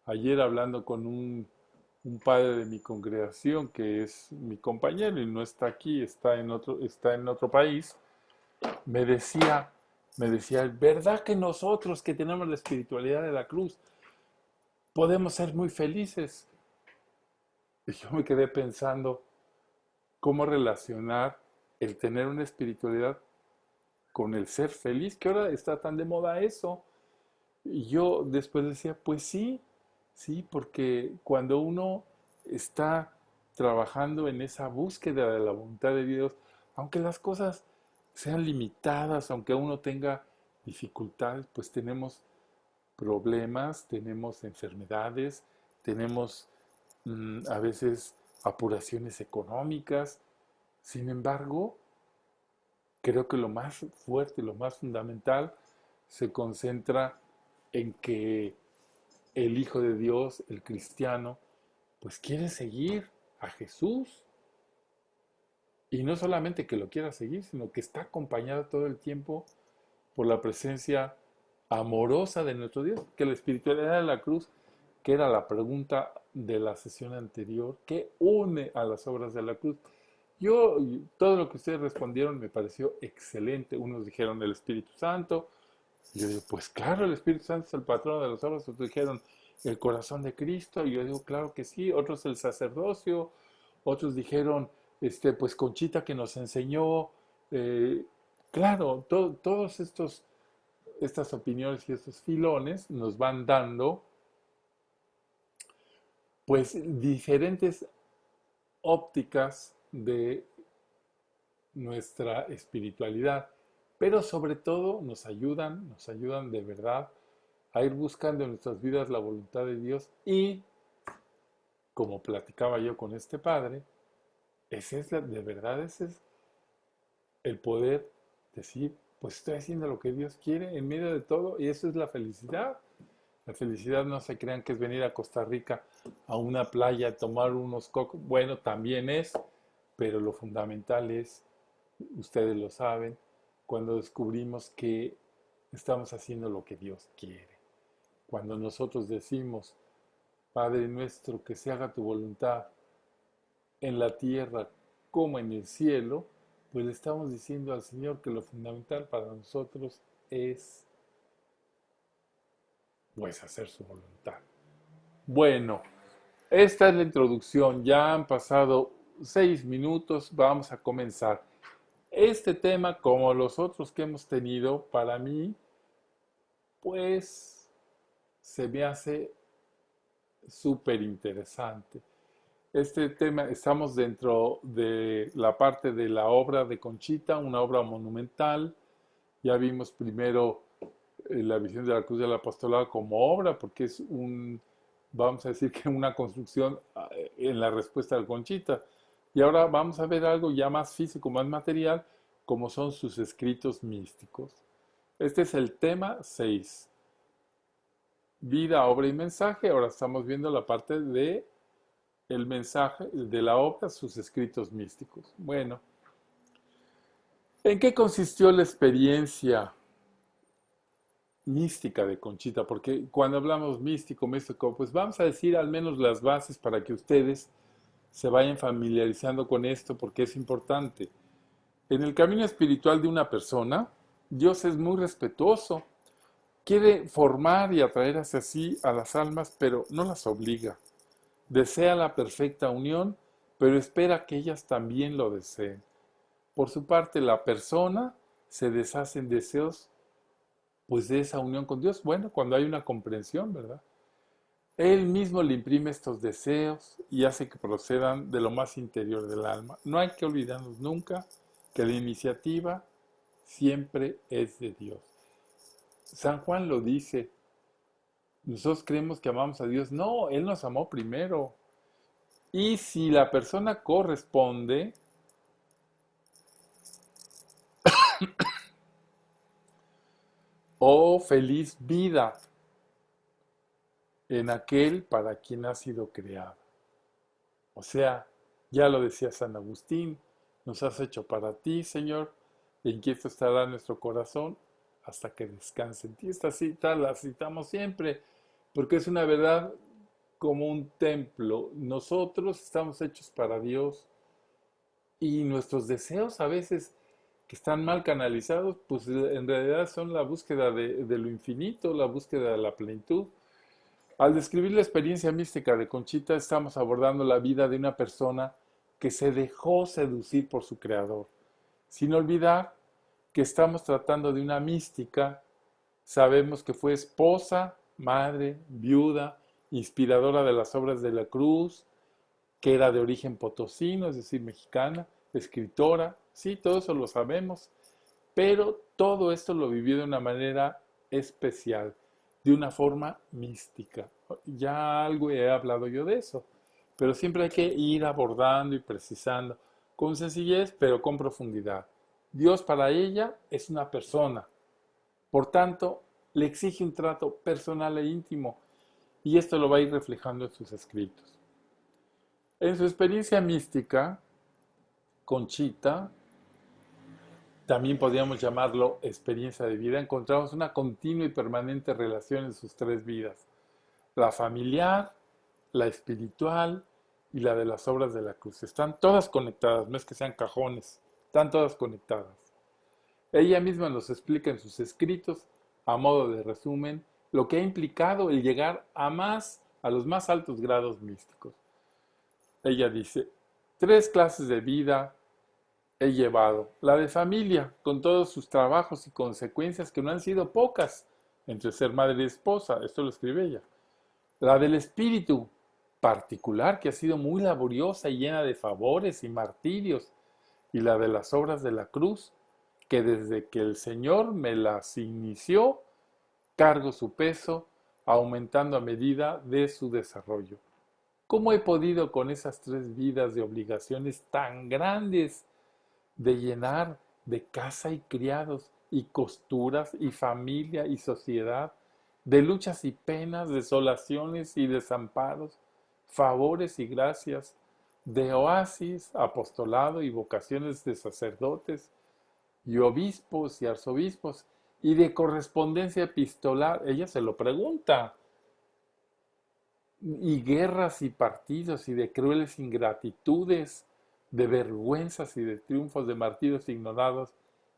Ayer hablando con un padre de mi congregación que es mi compañero y no está aquí, está en otro país, me decía, ¿verdad que nosotros que tenemos la espiritualidad de la cruz podemos ser muy felices? Y yo me quedé pensando cómo relacionar el tener una espiritualidad con el ser feliz, que ahora está tan de moda eso. Y yo después decía, pues sí, sí, porque cuando uno está trabajando en esa búsqueda de la voluntad de Dios, aunque las cosas sean limitadas, aunque uno tenga dificultades, pues tenemos problemas, tenemos enfermedades, tenemos a veces apuraciones económicas. Sin embargo, creo que lo más fuerte, lo más fundamental, se concentra en que el Hijo de Dios, el cristiano, pues quiere seguir a Jesús. Y no solamente que lo quiera seguir, sino que está acompañado todo el tiempo por la presencia amorosa de nuestro Dios, que la espiritualidad de la cruz, que era la pregunta de la sesión anterior, que une a las obras de la cruz. Todo lo que ustedes respondieron me pareció excelente. Unos dijeron el Espíritu Santo. Y yo digo, pues claro, el Espíritu Santo es el patrón de las obras. Otros dijeron el corazón de Cristo. Y yo digo, claro que sí. Otros el sacerdocio. Otros dijeron, pues Conchita que nos enseñó. eh, claro, todos estas opiniones y estos filones nos van dando, pues, diferentes ópticas de nuestra espiritualidad, pero sobre todo nos ayudan de verdad a ir buscando en nuestras vidas la voluntad de Dios y, como platicaba yo con este padre, de verdad ese es el poder decir, pues estoy haciendo lo que Dios quiere en medio de todo y eso es la felicidad. La felicidad no se crean que es venir a Costa Rica a una playa a tomar unos cocos. Bueno, también es, pero lo fundamental es, ustedes lo saben, cuando descubrimos que estamos haciendo lo que Dios quiere. Cuando nosotros decimos, Padre nuestro, que se haga tu voluntad en la tierra como en el cielo, pues le estamos diciendo al Señor que lo fundamental para nosotros es pues hacer su voluntad. Bueno, esta es la introducción, ya han pasado 6 minutos, vamos a comenzar. Este tema, como los otros que hemos tenido, para mí, pues se me hace súper interesante. Este tema, estamos dentro de la parte de la obra de Conchita, una obra monumental. Ya vimos primero la visión de la Cruz del Apostolado como obra, porque es vamos a decir que una construcción en la respuesta de Conchita. Y ahora vamos a ver algo ya más físico, más material, como son sus escritos místicos. Este es el tema 6, vida, obra y mensaje. Ahora estamos viendo la parte de el mensaje de la obra, sus escritos místicos. Bueno, ¿en qué consistió la experiencia mística de Conchita? Porque cuando hablamos místico, pues vamos a decir al menos las bases para que ustedes se vayan familiarizando con esto, porque es importante. En el camino espiritual de una persona, Dios es muy respetuoso. Quiere formar y atraer hacia sí a las almas, pero no las obliga. Desea la perfecta unión, pero espera que ellas también lo deseen. Por su parte, la persona se deshace en deseos, pues de esa unión con Dios. Bueno, cuando hay una comprensión, ¿verdad? Él mismo le imprime estos deseos y hace que procedan de lo más interior del alma. No hay que olvidarnos nunca que la iniciativa siempre es de Dios. San Juan lo dice, nosotros creemos que amamos a Dios. No, Él nos amó primero. Y si la persona corresponde, oh feliz vida en aquel para quien ha sido creada. O sea, ya lo decía San Agustín, nos has hecho para ti, Señor, e inquieto estará nuestro corazón hasta que descanse en ti. Esta cita la citamos siempre, porque es una verdad como un templo. Nosotros estamos hechos para Dios y nuestros deseos a veces que están mal canalizados, pues en realidad son la búsqueda de lo infinito, la búsqueda de la plenitud. Al describir la experiencia mística de Conchita, estamos abordando la vida de una persona que se dejó seducir por su creador, sin olvidar que estamos tratando de una mística. Sabemos que fue esposa, madre, viuda, inspiradora de las obras de la Cruz, que era de origen potosino, es decir, mexicana, escritora, sí, todo eso lo sabemos, pero todo esto lo vivió de una manera especial, de una forma mística. Ya algo he hablado yo de eso, pero siempre hay que ir abordando y precisando, con sencillez, pero con profundidad. Dios para ella es una persona, por tanto, le exige un trato personal e íntimo, y esto lo va a ir reflejando en sus escritos. En su experiencia mística, Conchita, también podríamos llamarlo experiencia de vida, encontramos una continua y permanente relación en sus tres vidas: la familiar, la espiritual y la de las obras de la cruz. Están todas conectadas, no es que sean cajones, están todas conectadas. Ella misma nos explica en sus escritos, a modo de resumen, lo que ha implicado el llegar a los más altos grados místicos. Ella dice: tres clases de vida he llevado. La de familia, con todos sus trabajos y consecuencias que no han sido pocas, entre ser madre y esposa, esto lo escribe ella. La del espíritu, particular, que ha sido muy laboriosa y llena de favores y martirios. Y la de las obras de la cruz, que desde que el Señor me las inició, cargo su peso, aumentando a medida de su desarrollo. ¿Cómo he podido con esas tres vidas de obligaciones tan grandes, de llenar de casa y criados, y costuras, y familia y sociedad, de luchas y penas, desolaciones y desamparos, favores y gracias, de oasis, apostolado y vocaciones de sacerdotes, y obispos y arzobispos, y de correspondencia epistolar? Ella se lo pregunta, y guerras y partidos, y de crueles ingratitudes, de vergüenzas y de triunfos, de martirios ignorados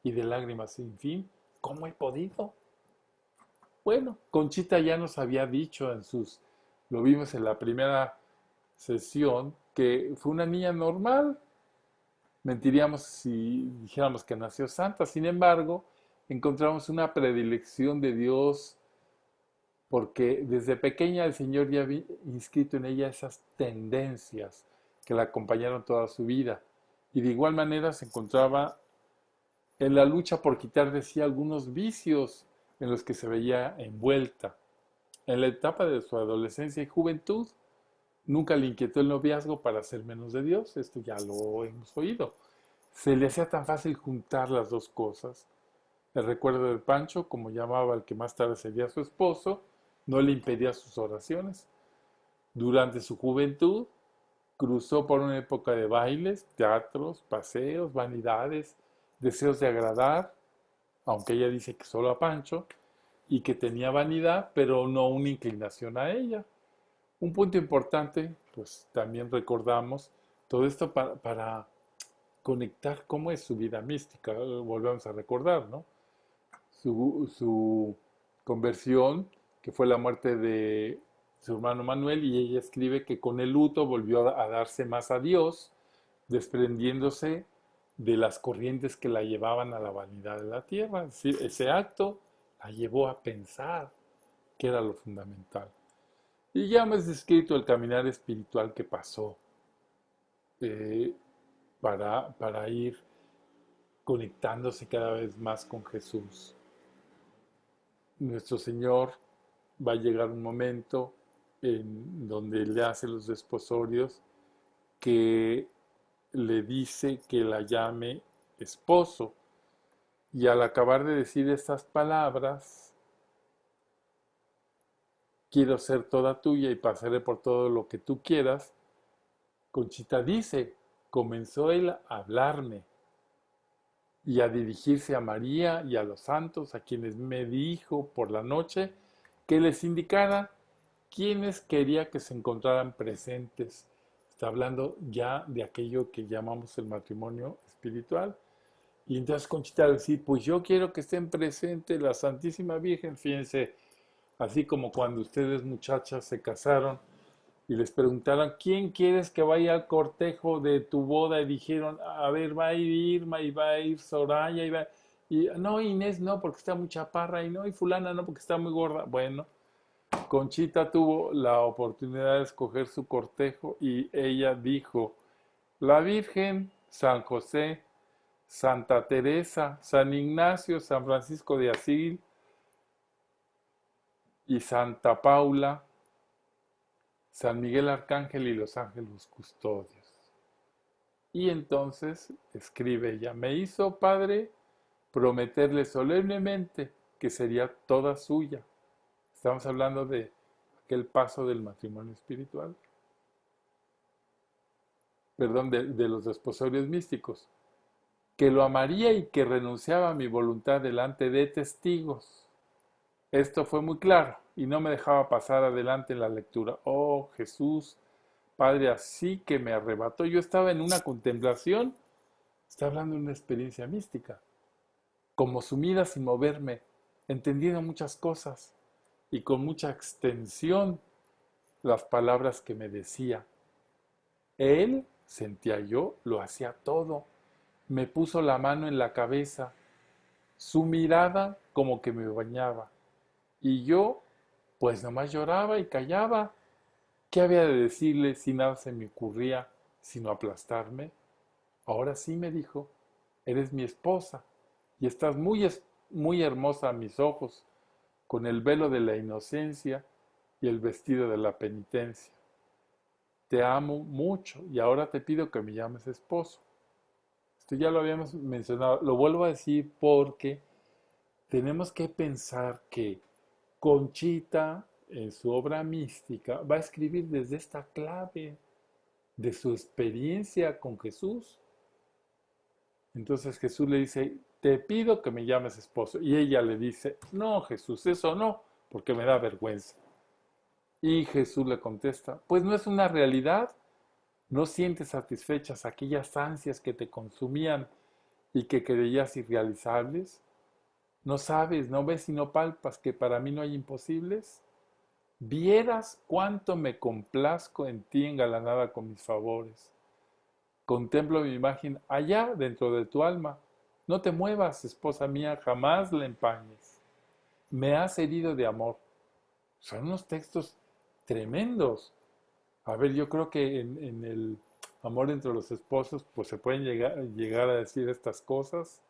y de lágrimas sin fin. ¿Cómo he podido? Bueno, Conchita ya nos había dicho lo vimos en la primera sesión, que fue una niña normal. Mentiríamos si dijéramos que nació santa. Sin embargo, encontramos una predilección de Dios porque desde pequeña el Señor ya había inscrito en ella esas tendencias que la acompañaron toda su vida. Y de igual manera se encontraba en la lucha por quitar de sí algunos vicios en los que se veía envuelta. En la etapa de su adolescencia y juventud, nunca le inquietó el noviazgo para hacer menos de Dios, esto ya lo hemos oído. Se le hacía tan fácil juntar las dos cosas. El recuerdo del Pancho, como llamaba al que más tarde sería su esposo, no le impedía sus oraciones. Durante su juventud, cruzó por una época de bailes, teatros, paseos, vanidades, deseos de agradar, aunque ella dice que solo a Pancho, y que tenía vanidad, pero no una inclinación a ella. Un punto importante, pues también recordamos todo esto para conectar cómo es su vida mística, volvemos a recordar, ¿no? Su conversión, que fue la muerte de su hermano Manuel, y ella escribe que con el luto volvió a darse más a Dios, desprendiéndose de las corrientes que la llevaban a la vanidad de la tierra. Es decir, ese acto la llevó a pensar que era lo fundamental. Y ya hemos descrito el caminar espiritual que pasó eh, para ir conectándose cada vez más con Jesús. Nuestro Señor va a llegar un momento en donde le hace los desposorios, que le dice que la llame esposo. Y al acabar de decir estas palabras, quiero ser toda tuya y pasaré por todo lo que tú quieras, Conchita dice: comenzó él a hablarme y a dirigirse a María y a los santos, a quienes me dijo por la noche que les indicara quiénes quería que se encontraran presentes. Está hablando ya de aquello que llamamos el matrimonio espiritual. Y entonces Conchita decía, pues yo quiero que estén presentes la Santísima Virgen, fíjense, así como cuando ustedes muchachas se casaron y les preguntaron, ¿quién quieres que vaya al cortejo de tu boda? Y dijeron, a ver, va a ir Irma, y va a ir Soraya, y no, Inés no, porque está muy chaparra, y no, y fulana no, porque está muy gorda. Bueno, Conchita tuvo la oportunidad de escoger su cortejo y ella dijo, la Virgen, San José, Santa Teresa, San Ignacio, San Francisco de Asís y Santa Paula, San Miguel Arcángel y los ángeles custodios. Y entonces escribe ella, me hizo Padre prometerle solemnemente que sería toda suya. Estamos hablando de aquel paso del matrimonio espiritual, perdón, de los desposorios místicos, que lo amaría y que renunciaba a mi voluntad delante de testigos. Esto fue muy claro y no me dejaba pasar adelante en la lectura. Oh Jesús, Padre, así que me arrebató. Yo estaba en una contemplación, está hablando de una experiencia mística, como sumida sin moverme, entendiendo muchas cosas y con mucha extensión las palabras que me decía. Él, sentía yo, lo hacía todo. Me puso la mano en la cabeza, su mirada como que me bañaba. Y yo, pues nomás lloraba y callaba. ¿Qué había de decirle si nada se me ocurría sino aplastarme? Ahora sí me dijo, eres mi esposa y estás muy hermosa a mis ojos, con el velo de la inocencia y el vestido de la penitencia. Te amo mucho y ahora te pido que me llames esposo. Esto ya lo habíamos mencionado, lo vuelvo a decir porque tenemos que pensar que Conchita, en su obra mística, va a escribir desde esta clave de su experiencia con Jesús. Entonces Jesús le dice, te pido que me llames esposo. Y ella le dice, no, Jesús, eso no, porque me da vergüenza. Y Jesús le contesta, pues no es una realidad. ¿No sientes satisfechas aquellas ansias que te consumían y que creías irrealizables? ¿No sabes, no ves y no palpas que para mí no hay imposibles? Vieras cuánto me complazco en ti engalanada con mis favores. Contemplo mi imagen allá dentro de tu alma. No te muevas, esposa mía, jamás la empañes. Me has herido de amor. Son unos textos tremendos. A ver, yo creo que en el amor entre los esposos, pues se pueden llegar a decir estas cosas.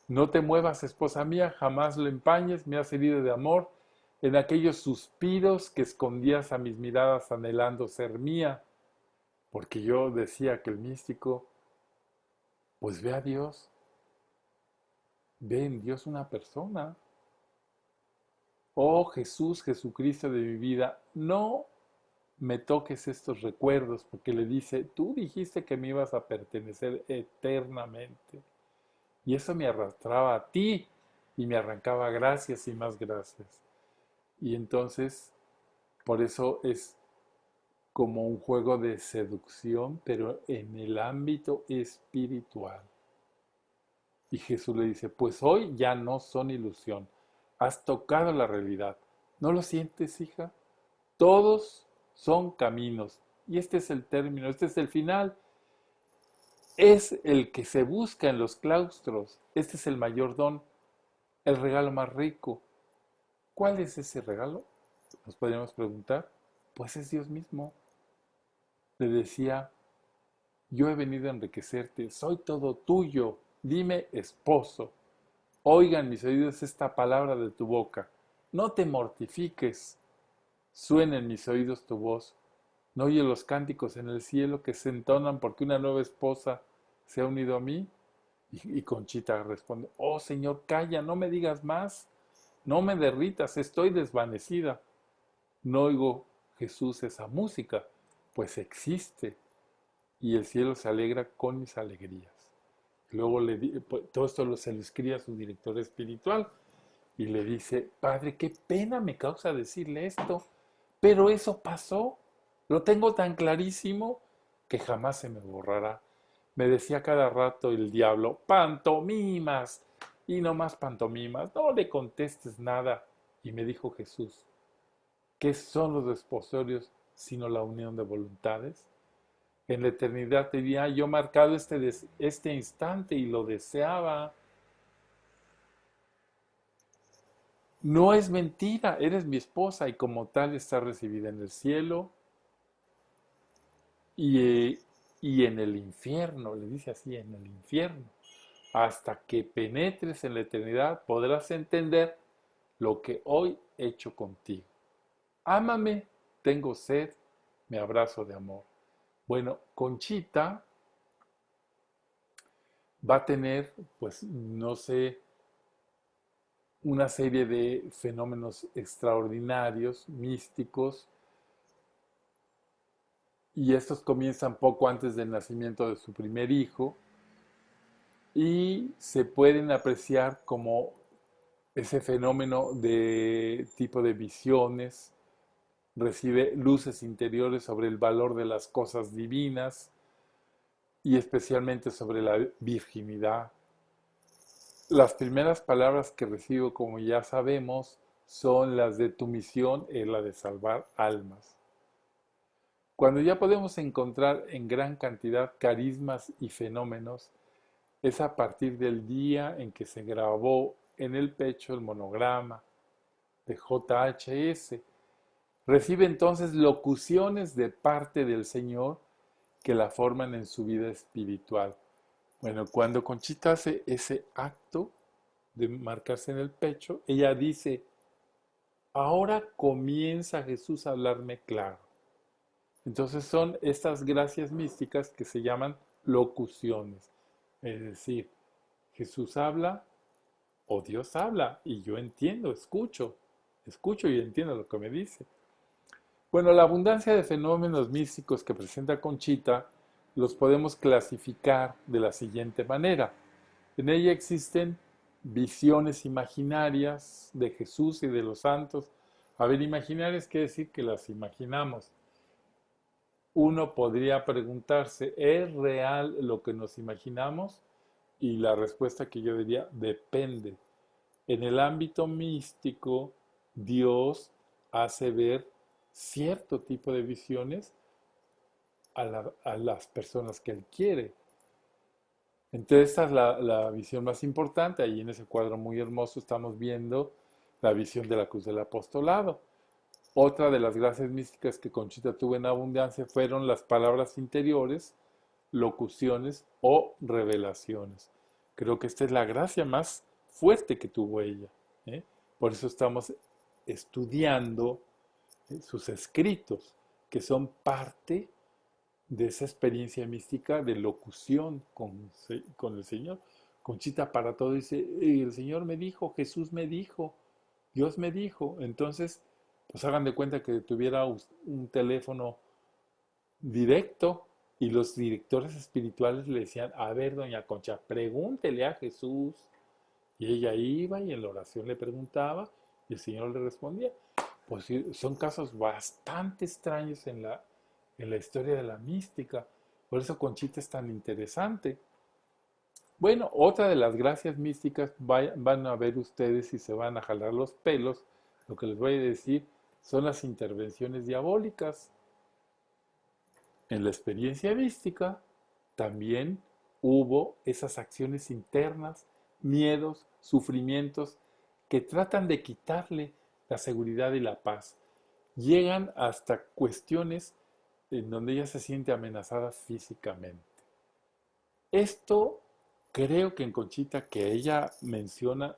No te muevas, esposa mía, jamás lo empañes, me has herido de amor, en aquellos suspiros que escondías a mis miradas anhelando ser mía, porque yo decía que el místico, pues ve a Dios, ve en Dios una persona. Oh Jesús, Jesucristo de mi vida, no me toques estos recuerdos, porque le dice, tú dijiste que me ibas a pertenecer eternamente. Y eso me arrastraba a ti y me arrancaba gracias y más gracias. Y entonces, por eso es como un juego de seducción, pero en el ámbito espiritual. Y Jesús le dice, pues hoy ya no son ilusión, has tocado la realidad. ¿No lo sientes, hija? Todos son caminos. Y este es el término, este es el final. Es el que se busca en los claustros. Este es el mayor don, el regalo más rico. ¿Cuál es ese regalo? Nos podríamos preguntar. Pues es Dios mismo. Le decía, yo he venido a enriquecerte, soy todo tuyo. Dime, esposo. Oigan mis oídos esta palabra de tu boca. No te mortifiques. Suena en mis oídos tu voz. ¿No oye los cánticos en el cielo que se entonan porque una nueva esposa se ha unido a mí? Y Conchita responde, oh Señor, calla, no me digas más, no me derritas, estoy desvanecida. No oigo, Jesús, esa música, pues existe, y el cielo se alegra con mis alegrías. Luego todo esto se lo escribe a su director espiritual y le dice, Padre, qué pena me causa decirle esto, pero eso pasó. Lo tengo tan clarísimo que jamás se me borrará. Me decía cada rato el diablo, pantomimas, y no más pantomimas, no le contestes nada. Y me dijo Jesús, ¿qué son los desposorios sino la unión de voluntades? En la eternidad te había yo marcado este instante y lo deseaba. No es mentira, eres mi esposa y como tal está recibida en el cielo y, y en el infierno, le dice así, en el infierno. Hasta que penetres en la eternidad podrás entender lo que hoy he hecho contigo. Ámame, tengo sed, me abrazo de amor. Bueno, Conchita va a tener, pues, no sé, una serie de fenómenos extraordinarios, místicos, y estos comienzan poco antes del nacimiento de su primer hijo, y se pueden apreciar como ese fenómeno de tipo de visiones, recibe luces interiores sobre el valor de las cosas divinas y especialmente sobre la virginidad. Las primeras palabras que recibo, como ya sabemos, son las de tu misión es la de salvar almas. Cuando ya podemos encontrar en gran cantidad carismas y fenómenos, es a partir del día en que se grabó en el pecho el monograma de JHS. Recibe entonces locuciones de parte del Señor que la forman en su vida espiritual. Bueno, cuando Conchita hace ese acto de marcarse en el pecho, ella dice, ahora comienza Jesús a hablarme claro. Entonces son estas gracias místicas que se llaman locuciones. Es decir, Jesús habla o Dios habla y yo entiendo, escucho y entiendo lo que me dice. Bueno, la abundancia de fenómenos místicos que presenta Conchita los podemos clasificar de la siguiente manera. En ella existen visiones imaginarias de Jesús y de los santos. A ver, imaginarias quiere decir que las imaginamos. Uno podría preguntarse, ¿es real lo que nos imaginamos? Y la respuesta que yo diría, depende. En el ámbito místico, Dios hace ver cierto tipo de visiones a las personas que Él quiere. Entonces, esta es la visión más importante. Ahí en ese cuadro muy hermoso estamos viendo la visión de la cruz del apostolado. Otra de las gracias místicas que Conchita tuvo en abundancia fueron las palabras interiores, locuciones o revelaciones. Creo que esta es la gracia más fuerte que tuvo ella, ¿eh? Por eso estamos estudiando sus escritos, que son parte de esa experiencia mística de locución con el Señor. Conchita para todo dice, el Señor me dijo, Jesús me dijo, Dios me dijo. Entonces, pues hagan de cuenta que tuviera un teléfono directo y los directores espirituales le decían, a ver, doña Concha, pregúntele a Jesús. Y ella iba y en la oración le preguntaba y el Señor le respondía. Pues sí, son casos bastante extraños en la historia de la mística. Por eso Conchita es tan interesante. Bueno, otra de las gracias místicas van a ver ustedes y se van a jalar los pelos. Lo que les voy a decir son las intervenciones diabólicas. En la experiencia mística también hubo esas acciones internas, miedos, sufrimientos que tratan de quitarle la seguridad y la paz. Llegan hasta cuestiones en donde ella se siente amenazada físicamente. Esto creo que en Conchita, que ella menciona,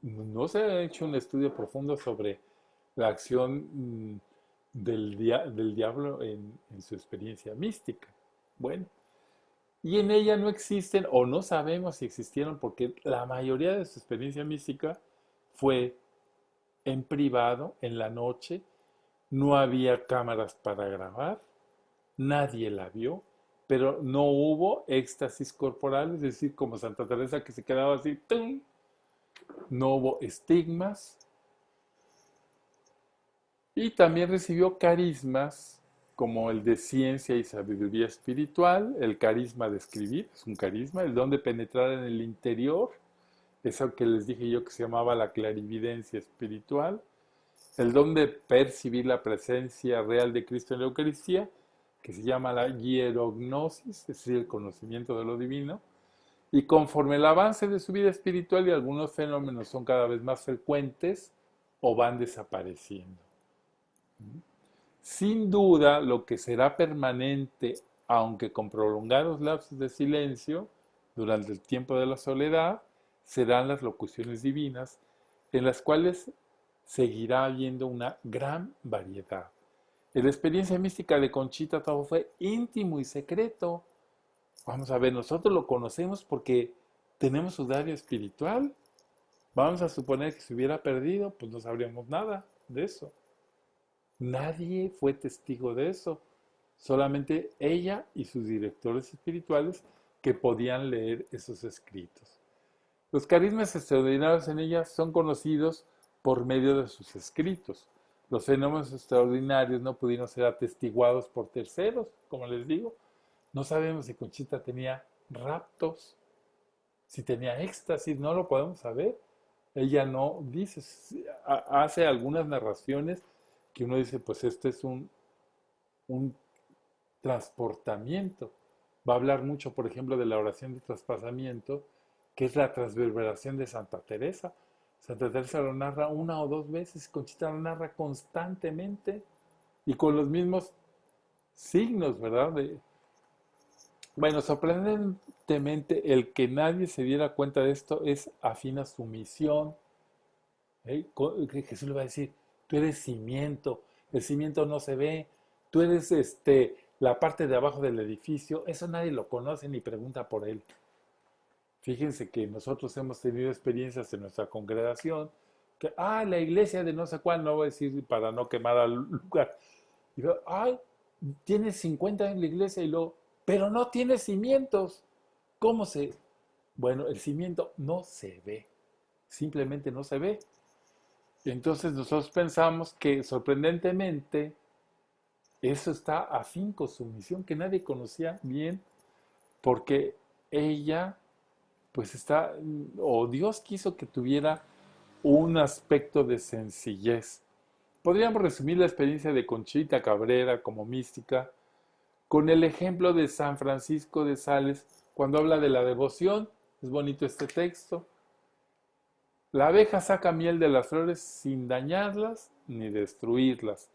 no se ha hecho un estudio profundo sobre la acción del diablo en su experiencia mística. Bueno, y en ella no existen, o no sabemos si existieron, porque la mayoría de su experiencia mística fue en privado, en la noche, no había cámaras para grabar, nadie la vio, pero no hubo éxtasis corporal, es decir, como Santa Teresa que se quedaba así, ¡tum! No hubo estigmas, Y también recibió carismas como el de ciencia y sabiduría espiritual, el carisma de escribir, es un carisma, el don de penetrar en el interior, eso que les dije yo que se llamaba la clarividencia espiritual, el don de percibir la presencia real de Cristo en la Eucaristía, que se llama la hierognosis, es decir, el conocimiento de lo divino, y conforme el avance de su vida espiritual y algunos fenómenos son cada vez más frecuentes o van desapareciendo. Sin duda, lo que será permanente, aunque con prolongados lapsos de silencio, durante el tiempo de la soledad, serán las locuciones divinas, en las cuales seguirá habiendo una gran variedad. En la experiencia mística de Conchita todo fue íntimo y secreto. Vamos a ver, nosotros lo conocemos porque tenemos su diario espiritual. Vamos a suponer que se hubiera perdido, pues no sabríamos nada de eso. Nadie fue testigo de eso, solamente ella y sus directores espirituales que podían leer esos escritos. Los carismas extraordinarios en ella son conocidos por medio de sus escritos. Los fenómenos extraordinarios no pudieron ser atestiguados por terceros, como les digo. No sabemos si Conchita tenía raptos, si tenía éxtasis, no lo podemos saber. Ella no dice, hace algunas narraciones que uno dice, pues este es un transportamiento. Va a hablar mucho, por ejemplo, de la oración de traspasamiento, que es la transverberación de Santa Teresa. Santa Teresa lo narra una o dos veces, Conchita lo narra constantemente y con los mismos signos, ¿verdad? Bueno, sorprendentemente, el que nadie se diera cuenta de esto es afín a su misión. Jesús le va a decir, tú eres cimiento, el cimiento no se ve, tú eres la parte de abajo del edificio, eso nadie lo conoce ni pregunta por él. Fíjense que nosotros hemos tenido experiencias en nuestra congregación, que, la iglesia de no sé cuál, no voy a decir para no quemar al lugar, y luego, tiene 50 años la iglesia y luego, pero no tiene cimientos. ¿Cómo se? Bueno, el cimiento no se ve, simplemente no se ve. Entonces nosotros pensamos que sorprendentemente eso está afín con su misión, que nadie conocía bien, porque ella, pues está, o Dios quiso que tuviera un aspecto de sencillez. Podríamos resumir la experiencia de Conchita Cabrera como mística con el ejemplo de San Francisco de Sales cuando habla de la devoción. Es bonito este texto. La abeja saca miel de las flores sin dañarlas ni destruirlas,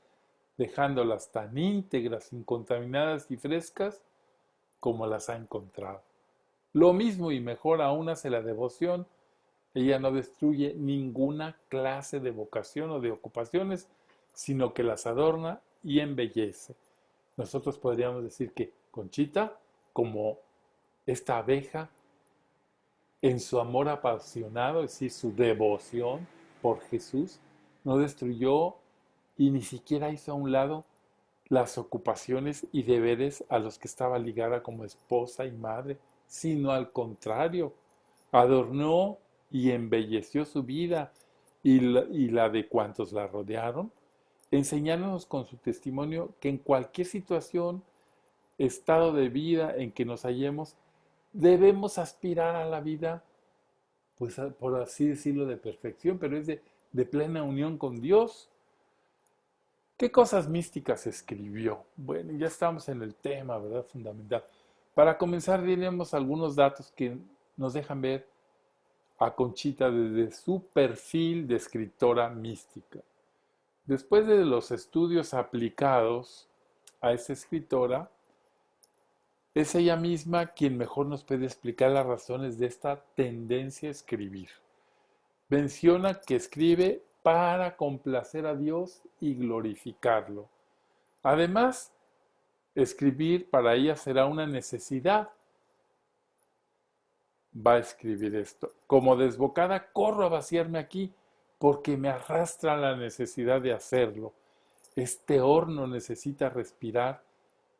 dejándolas tan íntegras, incontaminadas y frescas como las ha encontrado. Lo mismo y mejor aún hace la devoción. Ella no destruye ninguna clase de vocación o de ocupaciones, sino que las adorna y embellece. Nosotros podríamos decir que Conchita, como esta abeja, en su amor apasionado, es decir, su devoción por Jesús, no destruyó y ni siquiera hizo a un lado las ocupaciones y deberes a los que estaba ligada como esposa y madre, sino al contrario, adornó y embelleció su vida y la de cuantos la rodearon, enseñándonos con su testimonio que en cualquier situación, estado de vida en que nos hallemos, debemos aspirar a la vida, pues por así decirlo, de perfección, pero es de plena unión con Dios. ¿Qué cosas místicas escribió? Bueno, ya estamos en el tema, ¿verdad? Fundamental. Para comenzar, diremos algunos datos que nos dejan ver a Conchita desde su perfil de escritora mística. Después de los estudios aplicados a esta escritora, es ella misma quien mejor nos puede explicar las razones de esta tendencia a escribir. Menciona que escribe para complacer a Dios y glorificarlo. Además, escribir para ella será una necesidad. Va a escribir esto. Como desbocada, corro a vaciarme aquí porque me arrastra la necesidad de hacerlo. Este horno necesita respirar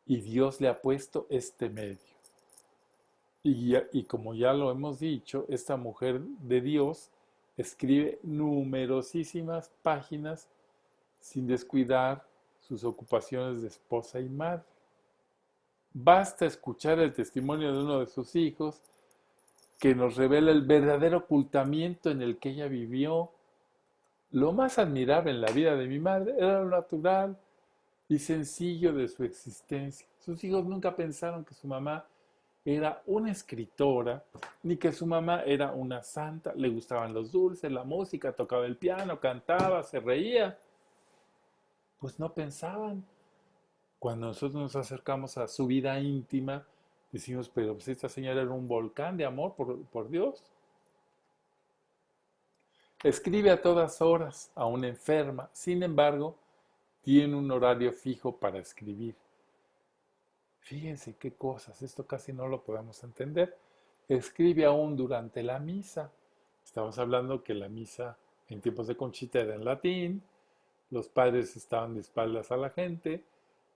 y Dios le ha puesto este medio. Y como ya lo hemos dicho, esta mujer de Dios escribe numerosísimas páginas sin descuidar sus ocupaciones de esposa y madre. Basta escuchar el testimonio de uno de sus hijos que nos revela el verdadero ocultamiento en el que ella vivió. Lo más admirable en la vida de mi madre era lo natural y sencillo de su existencia. Sus hijos nunca pensaron que su mamá era una escritora, ni que su mamá era una santa. Le gustaban los dulces, la música, tocaba el piano, cantaba, se reía. Pues no pensaban. Cuando nosotros nos acercamos a su vida íntima, decimos, pero pues esta señora era un volcán de amor por Dios. Escribe a todas horas, aún enferma. Sin embargo, tiene un horario fijo para escribir. Fíjense qué cosas, esto casi no lo podemos entender. Escribe aún durante la misa. Estamos hablando que la misa en tiempos de Conchita era en latín, los padres estaban de espaldas a la gente,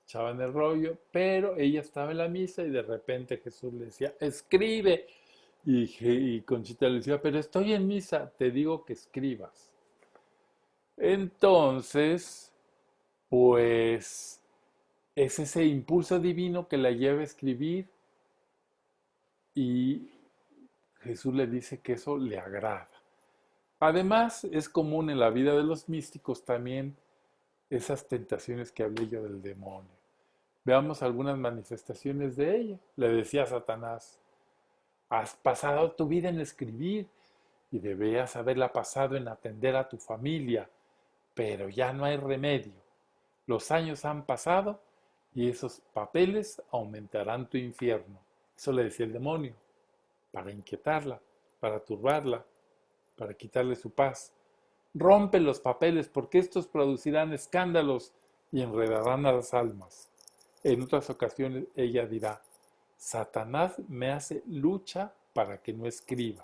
echaban el rollo, pero ella estaba en la misa y de repente Jesús le decía, escribe. Y Conchita le decía, pero estoy en misa, te digo que escribas. Entonces, pues es ese impulso divino que la lleva a escribir y Jesús le dice que eso le agrada. Además, es común en la vida de los místicos también esas tentaciones que hablé yo del demonio. Veamos algunas manifestaciones de ella. Le decía a Satanás, has pasado tu vida en escribir y debías haberla pasado en atender a tu familia, pero ya no hay remedio. Los años han pasado y esos papeles aumentarán tu infierno. Eso le decía el demonio, para inquietarla, para turbarla, para quitarle su paz. Rompe los papeles porque estos producirán escándalos y enredarán a las almas. En otras ocasiones ella dirá, Satanás me hace lucha para que no escriba.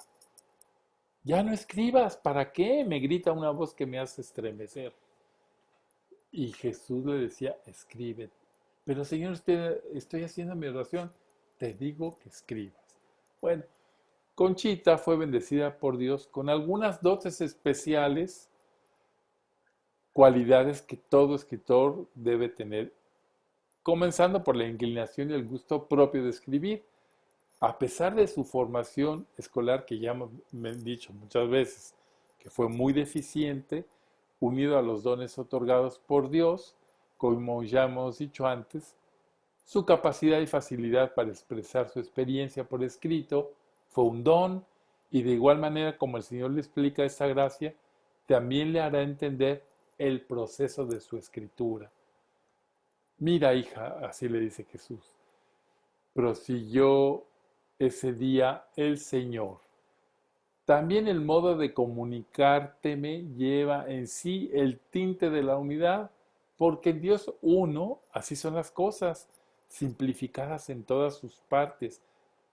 Ya no escribas, ¿para qué? Me grita una voz que me hace estremecer. Y Jesús le decía, escribe. Pero Señor, estoy haciendo mi oración. Te digo que escribas. Bueno, Conchita fue bendecida por Dios con algunas dotes especiales, cualidades que todo escritor debe tener, comenzando por la inclinación y el gusto propio de escribir. A pesar de su formación escolar, que ya hemos dicho muchas veces, que fue muy deficiente, unido a los dones otorgados por Dios, como ya hemos dicho antes, su capacidad y facilidad para expresar su experiencia por escrito fue un don, y de igual manera como el Señor le explica esta gracia, también le hará entender el proceso de su escritura. Mira, hija, así le dice Jesús, prosiguió ese día el Señor. También el modo de comunicárteme lleva en sí el tinte de la unidad, porque en Dios uno, así son las cosas, simplificadas en todas sus partes.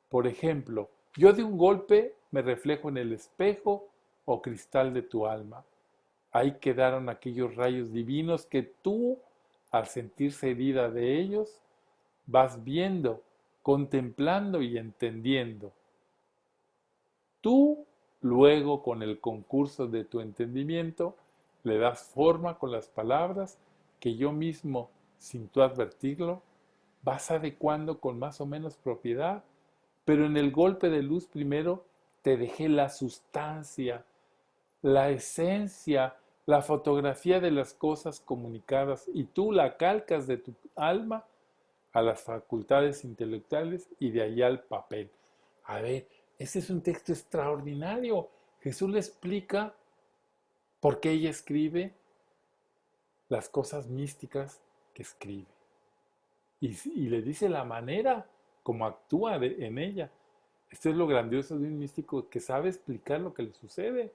Por ejemplo, yo de un golpe me reflejo en el espejo o cristal de tu alma. Ahí quedaron aquellos rayos divinos que tú, al sentirse herida de ellos, vas viendo, contemplando y entendiendo. Tú, luego, con el concurso de tu entendimiento, le das forma con las palabras que yo mismo, sin tú advertirlo, vas adecuando con más o menos propiedad, pero en el golpe de luz primero te dejé la sustancia, la esencia, la fotografía de las cosas comunicadas y tú la calcas de tu alma a las facultades intelectuales y de allá al papel. A ver, ese es un texto extraordinario. Jesús le explica por qué ella escribe las cosas místicas que escribe. Y le dice la manera como actúa en ella. Esto es lo grandioso de un místico que sabe explicar lo que le sucede.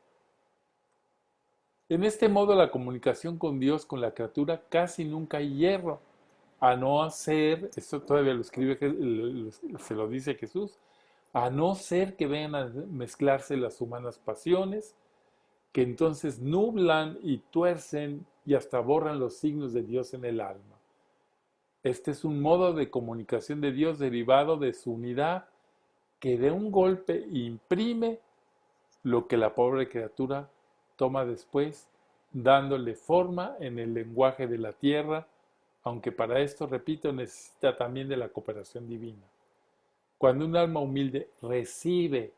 En este modo la comunicación con Dios, con la criatura, casi nunca hay hierro. A no ser, esto todavía lo escribe, se lo dice Jesús, a no ser que vengan a mezclarse las humanas pasiones, que entonces nublan y tuercen y hasta borran los signos de Dios en el alma. Este es un modo de comunicación de Dios derivado de su unidad, que de un golpe imprime lo que la pobre criatura toma después dándole forma en el lenguaje de la tierra, aunque para esto, repito, necesita también de la cooperación divina. Cuando un alma humilde recibe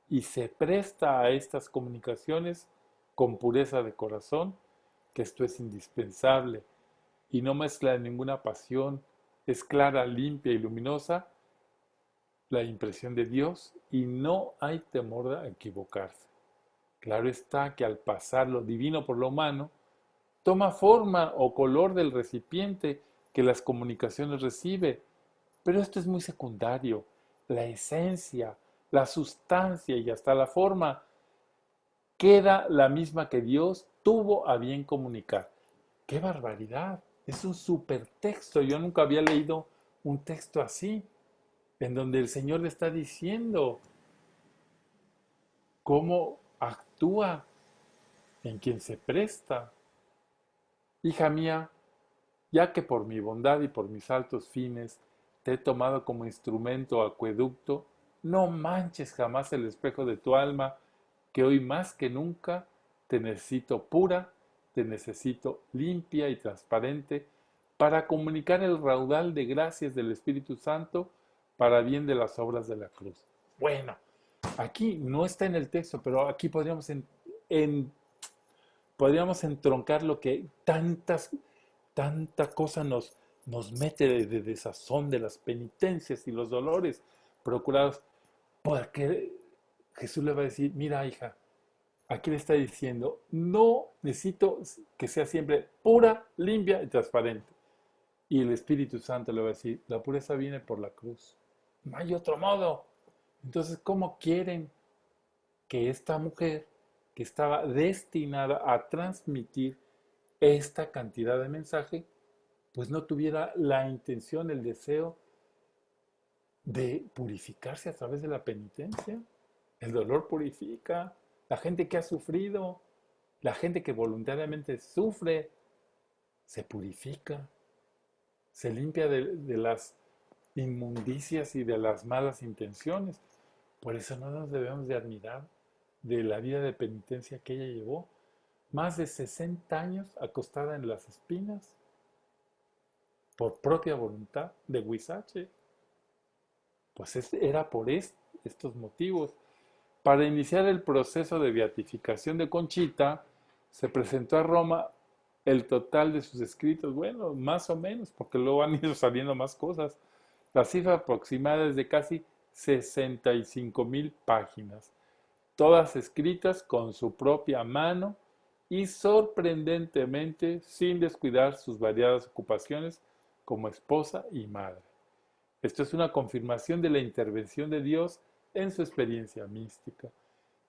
y se presta a estas comunicaciones con pureza de corazón, que esto es indispensable, y no mezcla ninguna pasión, es clara, limpia y luminosa, la impresión de Dios, y no hay temor a equivocarse. Claro está que al pasar lo divino por lo humano, toma forma o color del recipiente que las comunicaciones recibe, pero esto es muy secundario. La esencia, la sustancia y hasta la forma queda la misma que Dios tuvo a bien comunicar. ¡Qué barbaridad! Es un supertexto. Yo nunca había leído un texto así, en donde el Señor le está diciendo cómo actúa en quien se presta. Hija mía, ya que por mi bondad y por mis altos fines te he tomado como instrumento o acueducto, no manches jamás el espejo de tu alma, que hoy más que nunca te necesito pura, te necesito limpia y transparente para comunicar el raudal de gracias del Espíritu Santo para bien de las obras de la cruz. Bueno, aquí no está en el texto, pero aquí podríamos entroncar lo que tanta cosa nos mete de desazón de las penitencias y los dolores procurados, porque Jesús le va a decir, mira hija, aquí le está diciendo, no necesito que sea siempre pura, limpia y transparente. Y el Espíritu Santo le va a decir, la pureza viene por la cruz. No hay otro modo. Entonces, ¿cómo quieren que esta mujer, que estaba destinada a transmitir esta cantidad de mensaje, pues no tuviera la intención, el deseo de purificarse a través de la penitencia? El dolor purifica. La gente que ha sufrido, la gente que voluntariamente sufre, se purifica, se limpia de las inmundicias y de las malas intenciones. Por eso no nos debemos de admirar de la vida de penitencia que ella llevó. Más de 60 años acostada en las espinas, por propia voluntad de Huizache. Pues era por estos motivos. Para iniciar el proceso de beatificación de Conchita, se presentó a Roma el total de sus escritos, bueno, más o menos, porque luego han ido saliendo más cosas. La cifra aproximada es de casi 65,000 páginas, todas escritas con su propia mano y sorprendentemente sin descuidar sus variadas ocupaciones como esposa y madre. Esto es una confirmación de la intervención de Dios en su experiencia mística.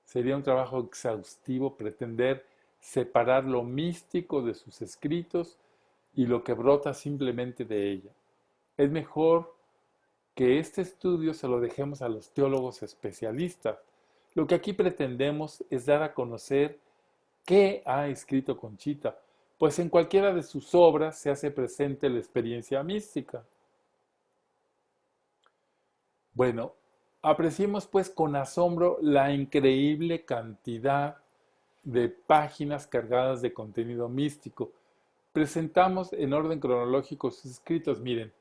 Sería un trabajo exhaustivo pretender separar lo místico de sus escritos y lo que brota simplemente de ella. Es mejor que este estudio se lo dejemos a los teólogos especialistas. Lo que aquí pretendemos es dar a conocer qué ha escrito Conchita, pues en cualquiera de sus obras se hace presente la experiencia mística. Bueno, apreciemos pues con asombro la increíble cantidad de páginas cargadas de contenido místico. Presentamos en orden cronológico sus escritos. Miren,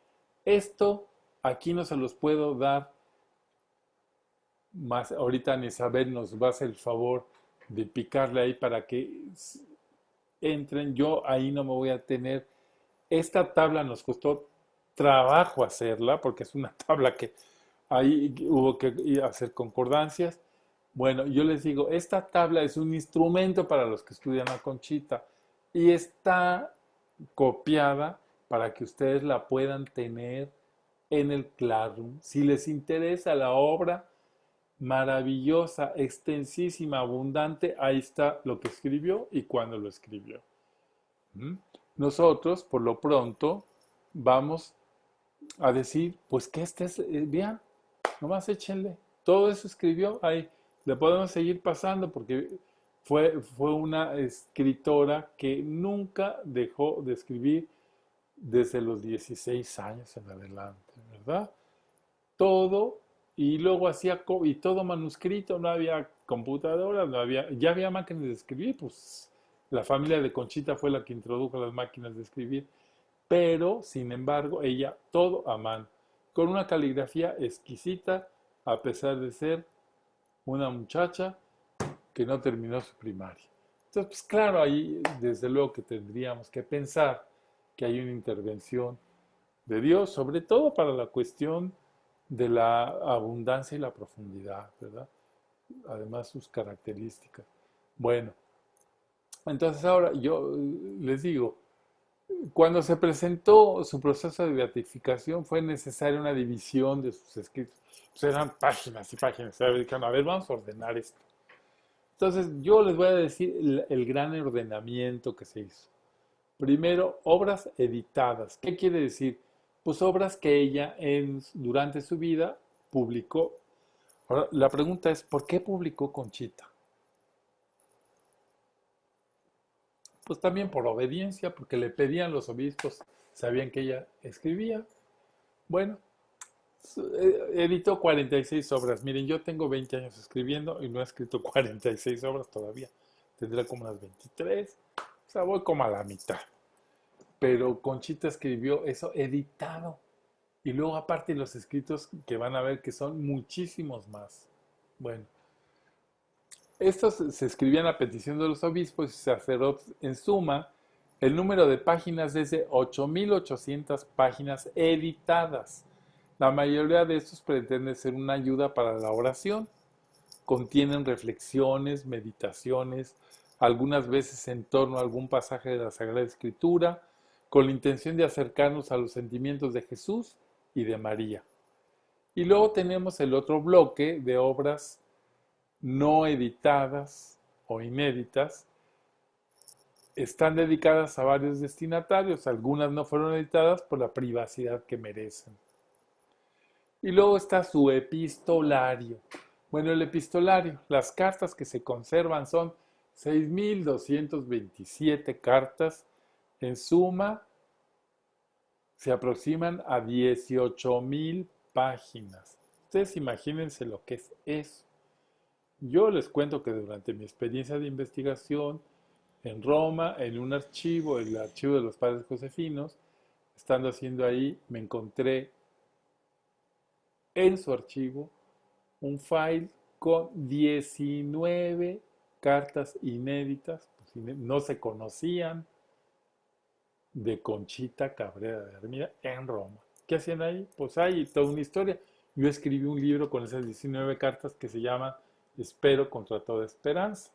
esto aquí no se los puedo dar más. Ahorita Ana Isabel nos va a hacer el favor de picarle ahí para que entren. Yo ahí no me voy a tener. Esta tabla nos costó trabajo hacerla porque es una tabla que ahí hubo que hacer concordancias. Bueno, yo les digo, esta tabla es un instrumento para los que estudian a Conchita y está copiada para que ustedes la puedan tener en el Classroom. Si les interesa la obra maravillosa, extensísima, abundante, ahí está lo que escribió y cuándo lo escribió. Nosotros, por lo pronto, vamos a decir, pues que este es, bien, nomás échenle. Todo eso escribió ahí. Le podemos seguir pasando porque fue una escritora que nunca dejó de escribir desde los 16 años en adelante, ¿verdad? Todo, y luego hacía, y todo manuscrito, no había computadoras, no había, ya había máquinas de escribir, pues La familia de Conchita fue la que introdujo las máquinas de escribir, pero, sin embargo, ella todo a mano, con una caligrafía exquisita, a pesar de ser una muchacha que no terminó su primaria. Entonces, pues claro, ahí desde luego que tendríamos que pensar que hay una intervención de Dios, sobre todo para la cuestión de la abundancia y la profundidad, ¿verdad? Además sus características. Bueno, entonces ahora yo les digo, cuando se presentó su proceso de beatificación fue necesaria una división de sus escritos. Pues eran páginas y páginas. Se dijeron, a ver, vamos a ordenar esto. Entonces yo les voy a decir el gran ordenamiento que se hizo. Primero, obras editadas. ¿Qué quiere decir? Pues obras que ella durante su vida publicó. Ahora, la pregunta es, ¿por qué publicó Conchita? Pues también por obediencia, porque le pedían los obispos, sabían que ella escribía. Bueno, editó 46 obras. Miren, yo tengo 20 años escribiendo y no he escrito 46 obras todavía. Tendré como unas 23. O sea, voy como a la mitad. Pero Conchita escribió eso editado. Y luego aparte los escritos que van a ver que son muchísimos más. Bueno, estos se escribían a petición de los obispos y sacerdotes. En suma, el número de páginas es de 8.800 páginas editadas. La mayoría de estos pretenden ser una ayuda para la oración. Contienen reflexiones, meditaciones, algunas veces en torno a algún pasaje de la Sagrada Escritura, con la intención de acercarnos a los sentimientos de Jesús y de María. Y luego tenemos el otro bloque de obras no editadas o inéditas. Están dedicadas a varios destinatarios, algunas no fueron editadas por la privacidad que merecen. Y luego está su epistolario. Bueno, el epistolario, las cartas que se conservan son 6.227 cartas. En suma, se aproximan a 18.000 páginas. Ustedes imagínense lo que es eso. Yo les cuento que durante mi experiencia de investigación en Roma, en un archivo, el archivo de los padres josefinos, estando haciendo ahí, me encontré en su archivo un file con 19 cartas inéditas, pues, no se conocían, de Conchita Cabrera de Hermida en Roma. ¿Qué hacían ahí? Pues hay toda una historia. Yo escribí un libro con esas 19 cartas que se llama Espero contra toda esperanza.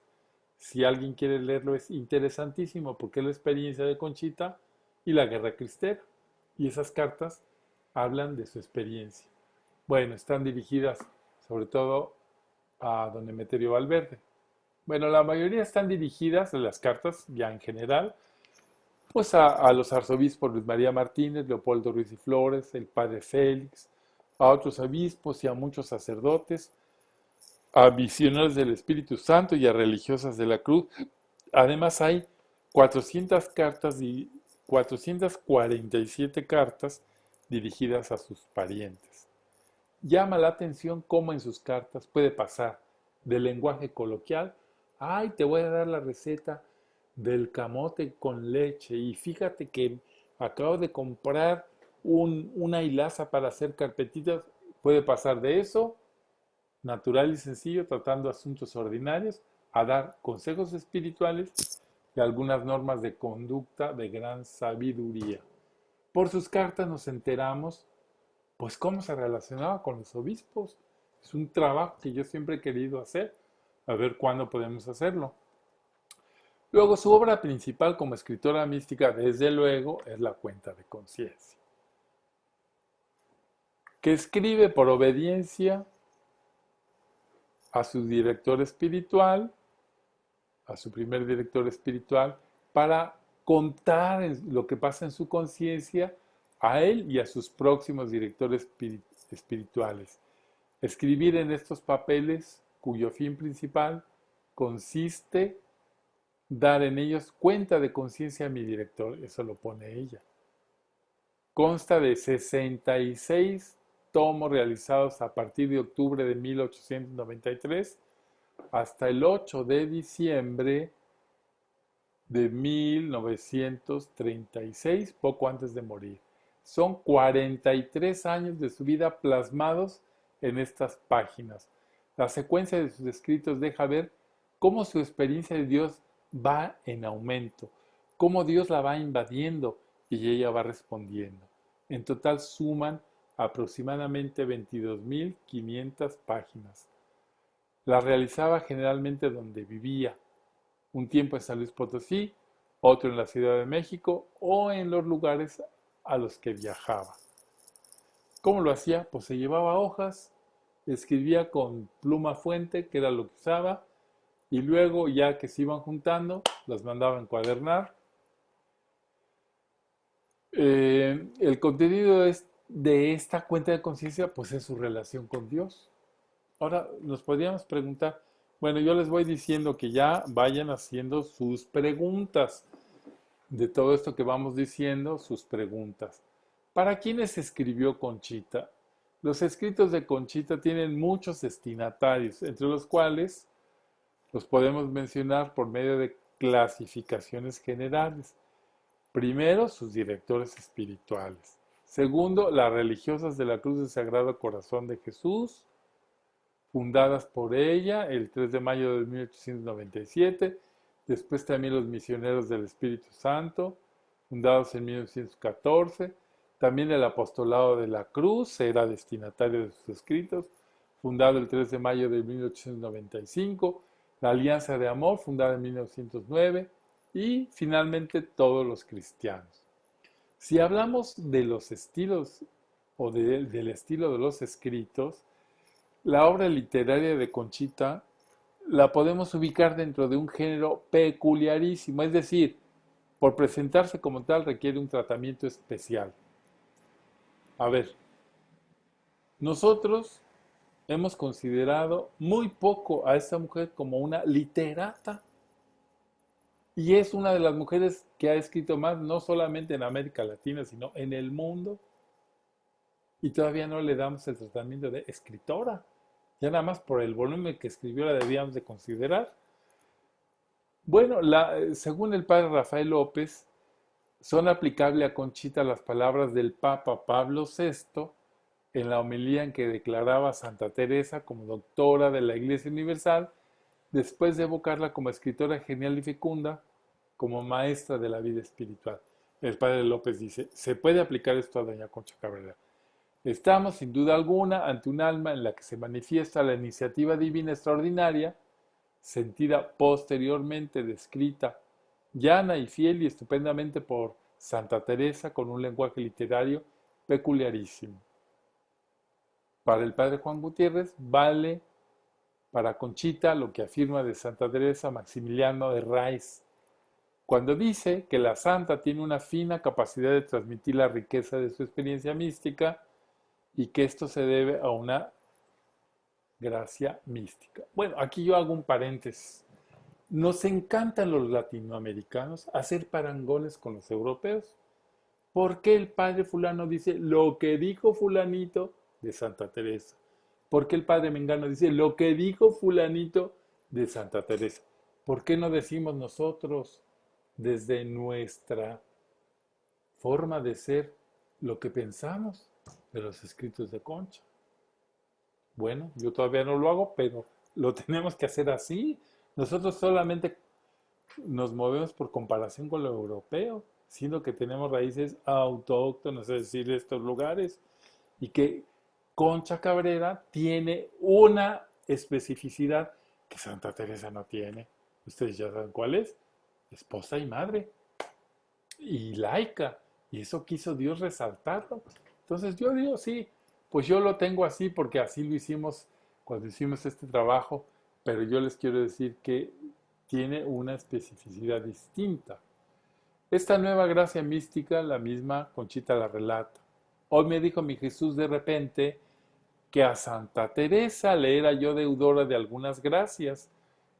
Si alguien quiere leerlo es interesantísimo porque es la experiencia de Conchita y la guerra cristera. Y esas cartas hablan de su experiencia. Bueno, están dirigidas sobre todo a don Emeterio Valverde. Bueno, la mayoría están dirigidas, las cartas ya en general, pues a los arzobispos Luis María Martínez, Leopoldo Ruiz y Flores, el padre Félix, a otros obispos y a muchos sacerdotes, a misioneros del Espíritu Santo y a religiosas de la Cruz. Además hay 400 cartas y 447 cartas dirigidas a sus parientes. Llama la atención cómo en sus cartas puede pasar del lenguaje coloquial, ay, te voy a dar la receta del camote con leche y fíjate que acabo de comprar una hilaza para hacer carpetitas, puede pasar de eso, natural y sencillo, tratando asuntos ordinarios, a dar consejos espirituales y algunas normas de conducta de gran sabiduría. Por sus cartas nos enteramos pues cómo se relacionaba con los obispos. Es un trabajo que yo siempre he querido hacer, a ver cuándo podemos hacerlo. Luego, su obra principal como escritora mística, desde luego, es La Cuenta de Conciencia, que escribe por obediencia a su director espiritual, a su primer director espiritual, para contar lo que pasa en su conciencia a él y a sus próximos directores espirituales. Escribir en estos papeles, cuyo fin principal consiste dar en ellos cuenta de conciencia a mi director, eso lo pone ella. Consta de 66 tomos realizados a partir de octubre de 1893 hasta el 8 de diciembre de 1936, poco antes de morir. Son 43 años de su vida plasmados en estas páginas. La secuencia de sus escritos deja ver cómo su experiencia de Dios va en aumento, cómo Dios la va invadiendo y ella va respondiendo. En total suman aproximadamente 22.500 páginas. La realizaba generalmente donde vivía, un tiempo en San Luis Potosí, otro en la Ciudad de México o en los lugares a los que viajaba. ¿Cómo lo hacía? Pues se llevaba hojas, escribía con pluma fuente, que era lo que usaba, y luego ya que se iban juntando, las mandaba a encuadernar. El contenido de esta cuenta de conciencia, pues es su relación con Dios. Ahora nos podríamos preguntar, bueno, yo les voy diciendo que ya vayan haciendo sus preguntas de todo esto que vamos diciendo, sus preguntas. ¿Para quiénes escribió Conchita? Los escritos de Conchita tienen muchos destinatarios, entre los cuales los podemos mencionar por medio de clasificaciones generales. Primero, sus directores espirituales. Segundo, las religiosas de la Cruz del Sagrado Corazón de Jesús, fundadas por ella el 3 de mayo de 1897. Después también los misioneros del Espíritu Santo, fundados en 1914. También el Apostolado de la Cruz era destinatario de sus escritos, fundado el 3 de mayo de 1895. La Alianza de Amor, fundada en 1909. Y finalmente todos los cristianos. Si hablamos de los estilos o del estilo de los escritos, la obra literaria de Conchita la podemos ubicar dentro de un género peculiarísimo, es decir, por presentarse como tal requiere un tratamiento especial. A ver, nosotros hemos considerado muy poco a esta mujer como una literata. Y es una de las mujeres que ha escrito más, no solamente en América Latina, sino en el mundo. Y todavía no le damos el tratamiento de escritora. Ya nada más por el volumen que escribió la debíamos de considerar. Bueno, según el padre Rafael López, son aplicables a Conchita las palabras del Papa Pablo VI en la homilía en que declaraba a Santa Teresa como doctora de la Iglesia Universal, después de evocarla como escritora genial y fecunda, como maestra de la vida espiritual. El padre López dice, se puede aplicar esto a doña Concha Cabrera. Estamos, sin duda alguna, ante un alma en la que se manifiesta la iniciativa divina extraordinaria, sentida posteriormente, descrita, llana y fiel y estupendamente por Santa Teresa con un lenguaje literario peculiarísimo. Para el padre Juan Gutiérrez vale para Conchita lo que afirma de Santa Teresa Maximiliano de Raiz, cuando dice que la santa tiene una fina capacidad de transmitir la riqueza de su experiencia mística y que esto se debe a una gracia mística. Bueno, aquí yo hago un paréntesis. Nos encantan los latinoamericanos hacer parangones con los europeos. ¿Por qué el padre fulano dice lo que dijo fulanito de Santa Teresa? ¿Por qué el padre mengano dice lo que dijo fulanito de Santa Teresa? ¿Por qué no decimos nosotros desde nuestra forma de ser lo que pensamos de los escritos de Concha? Bueno, yo todavía no lo hago, pero lo tenemos que hacer así. Nosotros solamente nos movemos por comparación con lo europeo, siendo que tenemos raíces autóctonas, es decir, de estos lugares, y que Concha Cabrera tiene una especificidad que Santa Teresa no tiene. Ustedes ya saben cuál es. Esposa y madre. Y laica. Y eso quiso Dios resaltarlo. Entonces yo digo, sí, pues yo lo tengo así porque así lo hicimos cuando hicimos este trabajo, pero yo les quiero decir que tiene una especificidad distinta. Esta nueva gracia mística, la misma Conchita la relata. Hoy me dijo mi Jesús de repente que a Santa Teresa le era yo deudora de algunas gracias,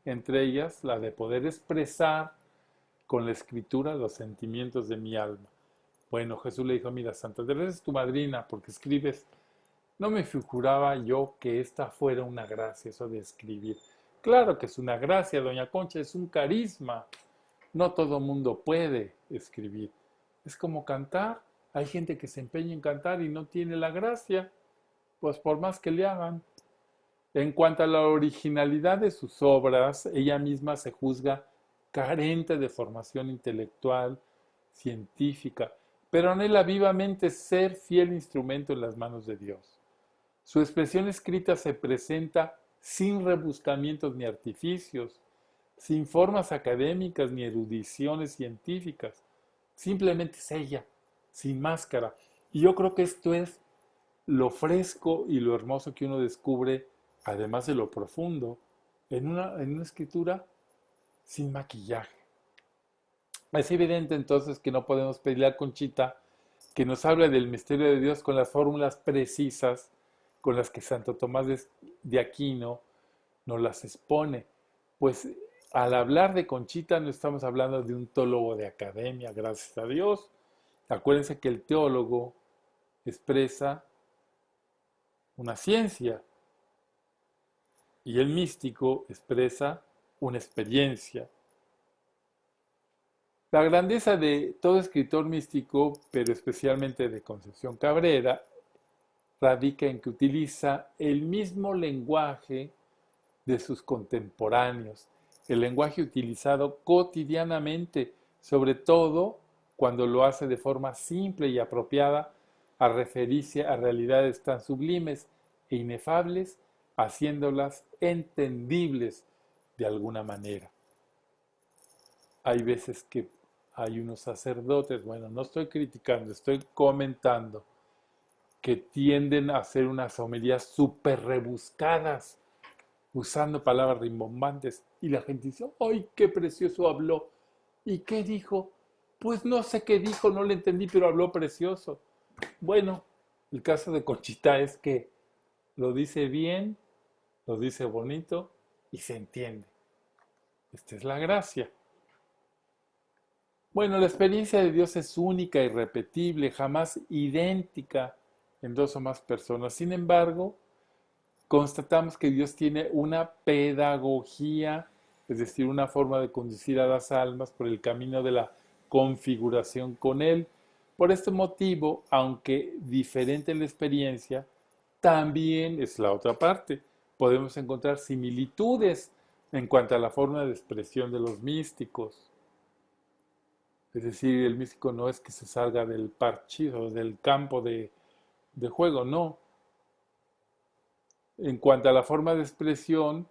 entre ellas la de poder expresar con la escritura los sentimientos de mi alma. Bueno, Jesús le dijo, mira, Santa Teresa es tu madrina porque escribes. No me figuraba yo que esta fuera una gracia, eso de escribir. Claro que es una gracia, doña Concha, es un carisma. No todo mundo puede escribir. Es como cantar. Hay gente que se empeña en cantar y no tiene la gracia, pues por más que le hagan. En cuanto a la originalidad de sus obras, ella misma se juzga carente de formación intelectual, científica, pero anhela vivamente ser fiel instrumento en las manos de Dios. Su expresión escrita se presenta sin rebuscamientos ni artificios, sin formas académicas ni erudiciones científicas. Simplemente es ella, sin máscara. Y yo creo que esto es lo fresco y lo hermoso que uno descubre, además de lo profundo, en una escritura sin maquillaje. Es evidente entonces que no podemos pedirle a Conchita que nos hable del misterio de Dios con las fórmulas precisas con las que Santo Tomás de Aquino nos las expone. Pues al hablar de Conchita no estamos hablando de un teólogo de academia, gracias a Dios. Acuérdense que el teólogo expresa una ciencia y el místico expresa una experiencia. La grandeza de todo escritor místico, pero especialmente de Concepción Cabrera, radica en que utiliza el mismo lenguaje de sus contemporáneos, el lenguaje utilizado cotidianamente, sobre todo cuando lo hace de forma simple y apropiada a referirse a realidades tan sublimes e inefables, haciéndolas entendibles de alguna manera. Hay veces que hay unos sacerdotes, bueno, no estoy criticando, estoy comentando, que tienden a hacer unas homilías súper rebuscadas, usando palabras rimbombantes, y la gente dice, ¡ay, qué precioso habló! ¿Y qué dijo? Pues no sé qué dijo, no le entendí, pero habló precioso. Bueno, el caso de Conchita es que lo dice bien, lo dice bonito y se entiende. Esta es la gracia. Bueno, la experiencia de Dios es única, irrepetible, jamás idéntica en dos o más personas. Sin embargo, constatamos que Dios tiene una pedagogía, es decir, una forma de conducir a las almas por el camino de la configuración con Él. Por este motivo, aunque diferente en la experiencia, también es la otra parte. Podemos encontrar similitudes en cuanto a la forma de expresión de los místicos. Es decir, el místico no es que se salga del parchizo, del campo de juego, no. En cuanto a la forma de expresión,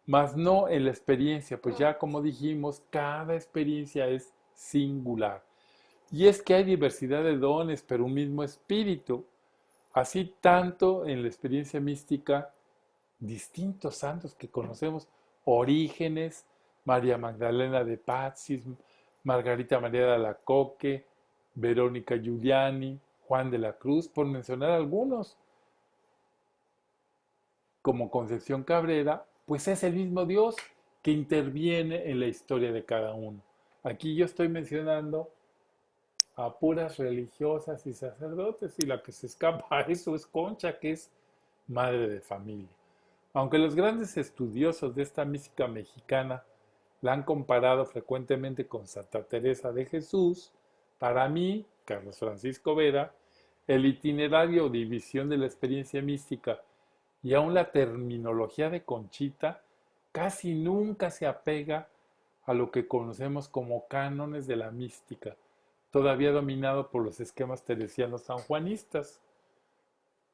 más no en la experiencia, pues ya como dijimos, cada experiencia es singular. Y es que hay diversidad de dones, pero un mismo espíritu. Así tanto en la experiencia mística, distintos santos que conocemos, Orígenes, María Magdalena de Pazzi, Margarita María de Alacoque, Verónica Giuliani, Juan de la Cruz, por mencionar algunos, como Concepción Cabrera, pues es el mismo Dios que interviene en la historia de cada uno. Aquí yo estoy mencionando a puras religiosas y sacerdotes, y la que se escapa a eso es Concha, que es madre de familia. Aunque los grandes estudiosos de esta mística mexicana la han comparado frecuentemente con Santa Teresa de Jesús, para mí, Carlos Francisco Vera, el itinerario o división de la experiencia mística y aún la terminología de Conchita casi nunca se apega a lo que conocemos como cánones de la mística, todavía dominado por los esquemas teresianos sanjuanistas.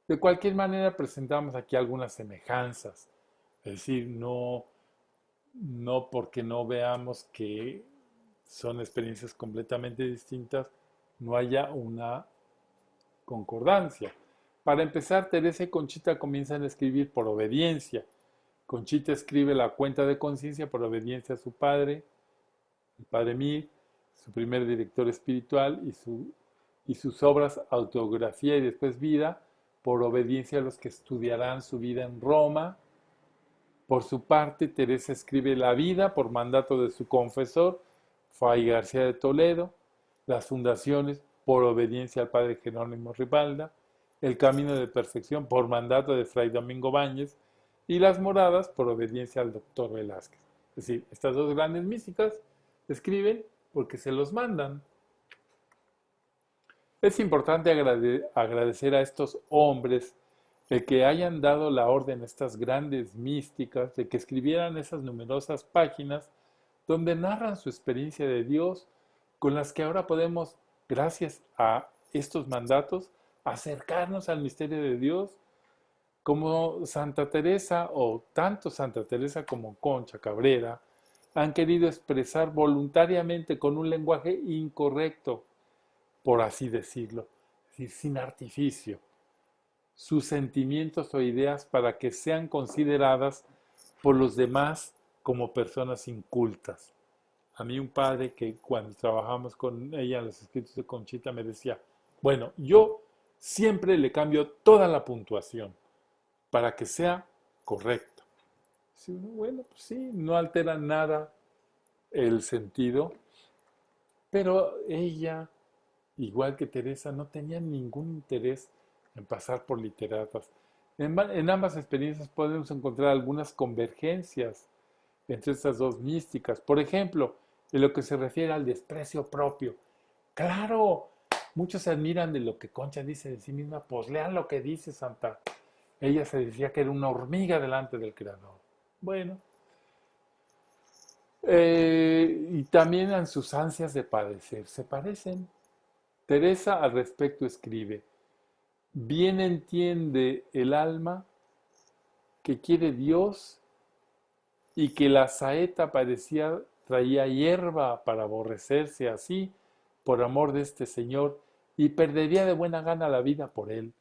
De cualquier manera presentamos aquí algunas semejanzas, es decir, no porque no veamos que son experiencias completamente distintas, no haya una concordancia. Para empezar, Teresa y Conchita comienzan a escribir por obediencia. Conchita escribe la cuenta de conciencia por obediencia a su padre, el padre Mir, su primer director espiritual, y sus obras Autografía y después Vida, por obediencia a los que estudiarán su vida en Roma. Por su parte, Teresa escribe la vida por mandato de su confesor, Fray García de Toledo, las fundaciones por obediencia al padre Jerónimo Ribalda, el camino de perfección por mandato de Fray Domingo Báñez y las moradas por obediencia al doctor Velázquez. Es decir, estas dos grandes místicas escriben porque se los mandan. Es importante agradecer a estos hombres el que hayan dado la orden a estas grandes místicas de que escribieran esas numerosas páginas donde narran su experiencia de Dios, con las que ahora podemos, gracias a estos mandatos, acercarnos al misterio de Dios, como Santa Teresa o tanto Santa Teresa como Concha Cabrera han querido expresar voluntariamente con un lenguaje incorrecto, por así decirlo, es decir, sin artificio, sus sentimientos o ideas para que sean consideradas por los demás como personas incultas. A mí un padre que cuando trabajamos con ella en los escritos de Conchita me decía, bueno, yo siempre le cambio toda la puntuación para que sea correcto. Bueno, pues sí, no altera nada el sentido, pero ella, igual que Teresa, no tenía ningún interés en pasar por literatas. En ambas experiencias podemos encontrar algunas convergencias entre estas dos místicas. Por ejemplo, en lo que se refiere al desprecio propio. Claro, muchos se admiran de lo que Concha dice de sí misma, pues lean lo que dice Santa. Ella se decía que era una hormiga delante del Creador. Bueno, y también en sus ansias de padecer, se parecen. Teresa al respecto escribe, bien entiende el alma que quiere Dios y que la saeta parecía traía hierba para aborrecerse así por amor de este Señor y perdería de buena gana la vida por él.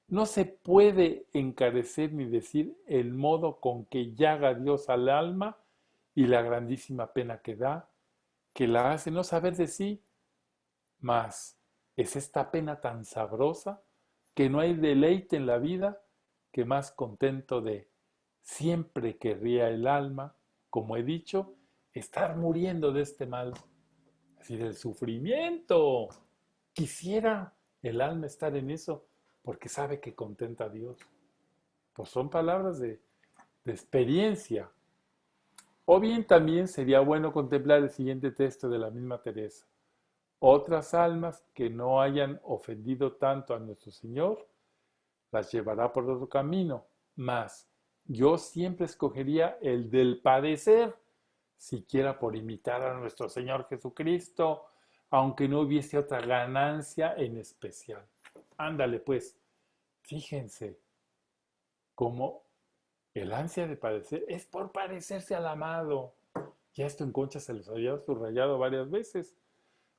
No se puede encarecer ni decir el modo con que llaga Dios al alma y la grandísima pena que da, que la hace no saber de sí, mas es esta pena tan sabrosa que no hay deleite en la vida que más contento de siempre querría el alma, como he dicho, estar muriendo de este mal, así del sufrimiento. Quisiera el alma estar en eso porque sabe que contenta a Dios. Pues son palabras de experiencia. O bien también sería bueno contemplar el siguiente texto de la misma Teresa. Otras almas que no hayan ofendido tanto a nuestro Señor, las llevará por otro camino, mas yo siempre escogería el del padecer, siquiera por imitar a nuestro Señor Jesucristo, aunque no hubiese otra ganancia en especial. Ándale pues, fíjense cómo el ansia de padecer es por parecerse al amado. Ya esto en Concha se los había subrayado varias veces.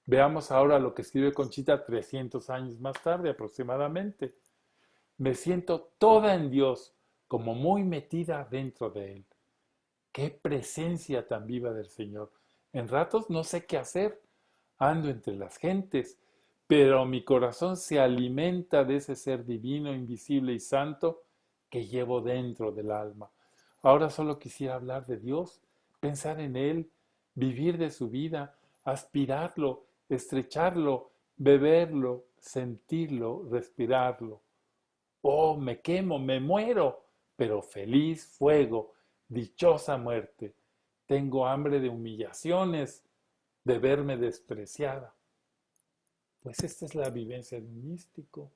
Veamos ahora lo que escribe Conchita 300 años más tarde aproximadamente. Me siento toda en Dios, como muy metida dentro de Él. Qué presencia tan viva del Señor. En ratos no sé qué hacer. Ando entre las gentes, pero mi corazón se alimenta de ese ser divino, invisible y santo que llevo dentro del alma. Ahora solo quisiera hablar de Dios, pensar en Él, vivir de su vida, aspirarlo, estrecharlo, beberlo, sentirlo, respirarlo. Oh, me quemo, me muero, pero feliz fuego, dichosa muerte. Tengo hambre de humillaciones, de verme despreciada. Pues esta es la vivencia de un místico.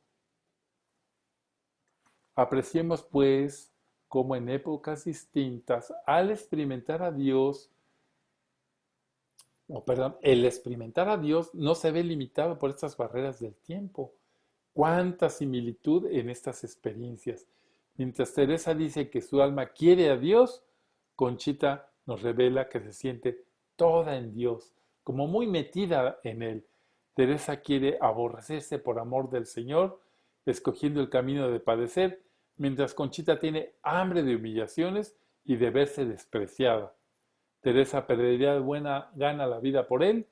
Apreciemos pues cómo en épocas distintas, al experimentar a Dios, o perdón, el experimentar a Dios no se ve limitado por estas barreras del tiempo. Cuánta similitud en estas experiencias. Mientras Teresa dice que su alma quiere a Dios, Conchita nos revela que se siente toda en Dios, como muy metida en Él. Teresa quiere aborrecerse por amor del Señor, escogiendo el camino de padecer, mientras Conchita tiene hambre de humillaciones y de verse despreciada. Teresa perdería de buena gana la vida por él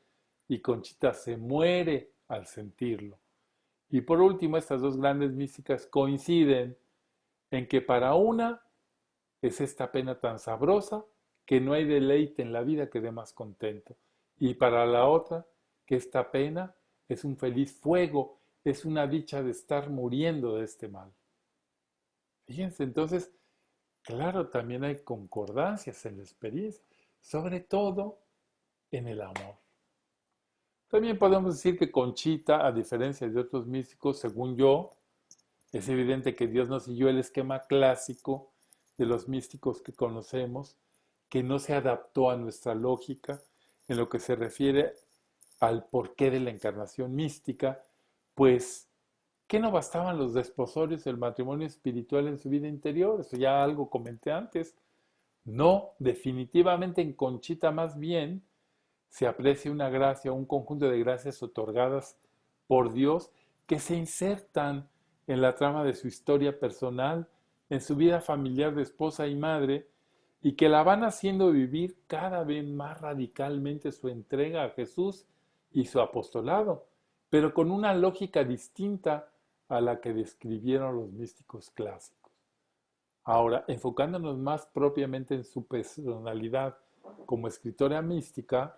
y Conchita se muere al sentirlo. Y por último, estas dos grandes místicas coinciden en que para una es esta pena tan sabrosa que no hay deleite en la vida que dé más contento. Y para la otra, que esta pena es un feliz fuego, es una dicha de estar muriendo de este mal. Fíjense, entonces, claro, también hay concordancias en la experiencia, sobre todo en el amor. También podemos decir que Conchita, a diferencia de otros místicos, según yo, es evidente que Dios no siguió el esquema clásico de los místicos que conocemos, que no se adaptó a nuestra lógica en lo que se refiere al porqué de la encarnación mística, pues que no bastaban los desposorios del matrimonio espiritual en su vida interior. Eso ya algo comenté antes. No, definitivamente en Conchita más bien se aprecia una gracia, un conjunto de gracias otorgadas por Dios que se insertan en la trama de su historia personal, en su vida familiar de esposa y madre, y que la van haciendo vivir cada vez más radicalmente su entrega a Jesús y su apostolado, pero con una lógica distinta a la que describieron los místicos clásicos. Ahora, enfocándonos más propiamente en su personalidad como escritora mística,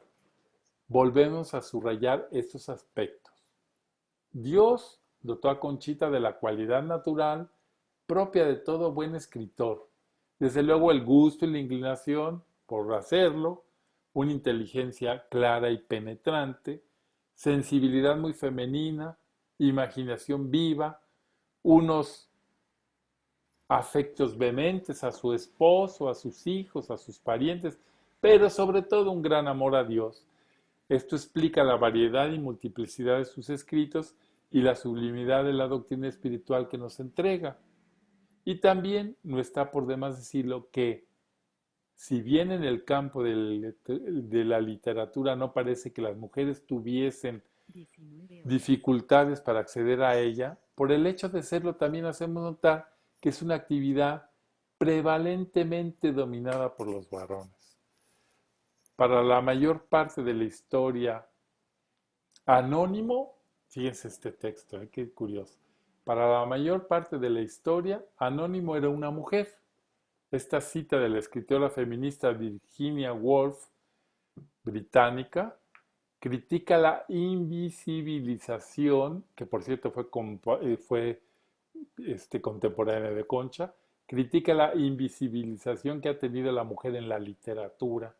volvemos a subrayar estos aspectos. Dios dotó a Conchita de la cualidad natural propia de todo buen escritor. Desde luego el gusto y la inclinación por hacerlo, una inteligencia clara y penetrante, sensibilidad muy femenina, imaginación viva, unos afectos vehementes a su esposo, a sus hijos, a sus parientes, pero sobre todo un gran amor a Dios. Esto explica la variedad y multiplicidad de sus escritos y la sublimidad de la doctrina espiritual que nos entrega. Y también no está por demás decirlo que, si bien en el campo de la literatura no parece que las mujeres tuviesen dificultades para acceder a ella, por el hecho de serlo también hacemos notar que es una actividad prevalentemente dominada por los varones. Para la mayor parte de la historia, Anónimo, fíjense este texto, qué curioso. Para la mayor parte de la historia, Anónimo era una mujer. Esta cita de la escritora feminista Virginia Woolf, británica, critica la invisibilización, que por cierto fue contemporánea de Concha, critica la invisibilización que ha tenido la mujer en la literatura,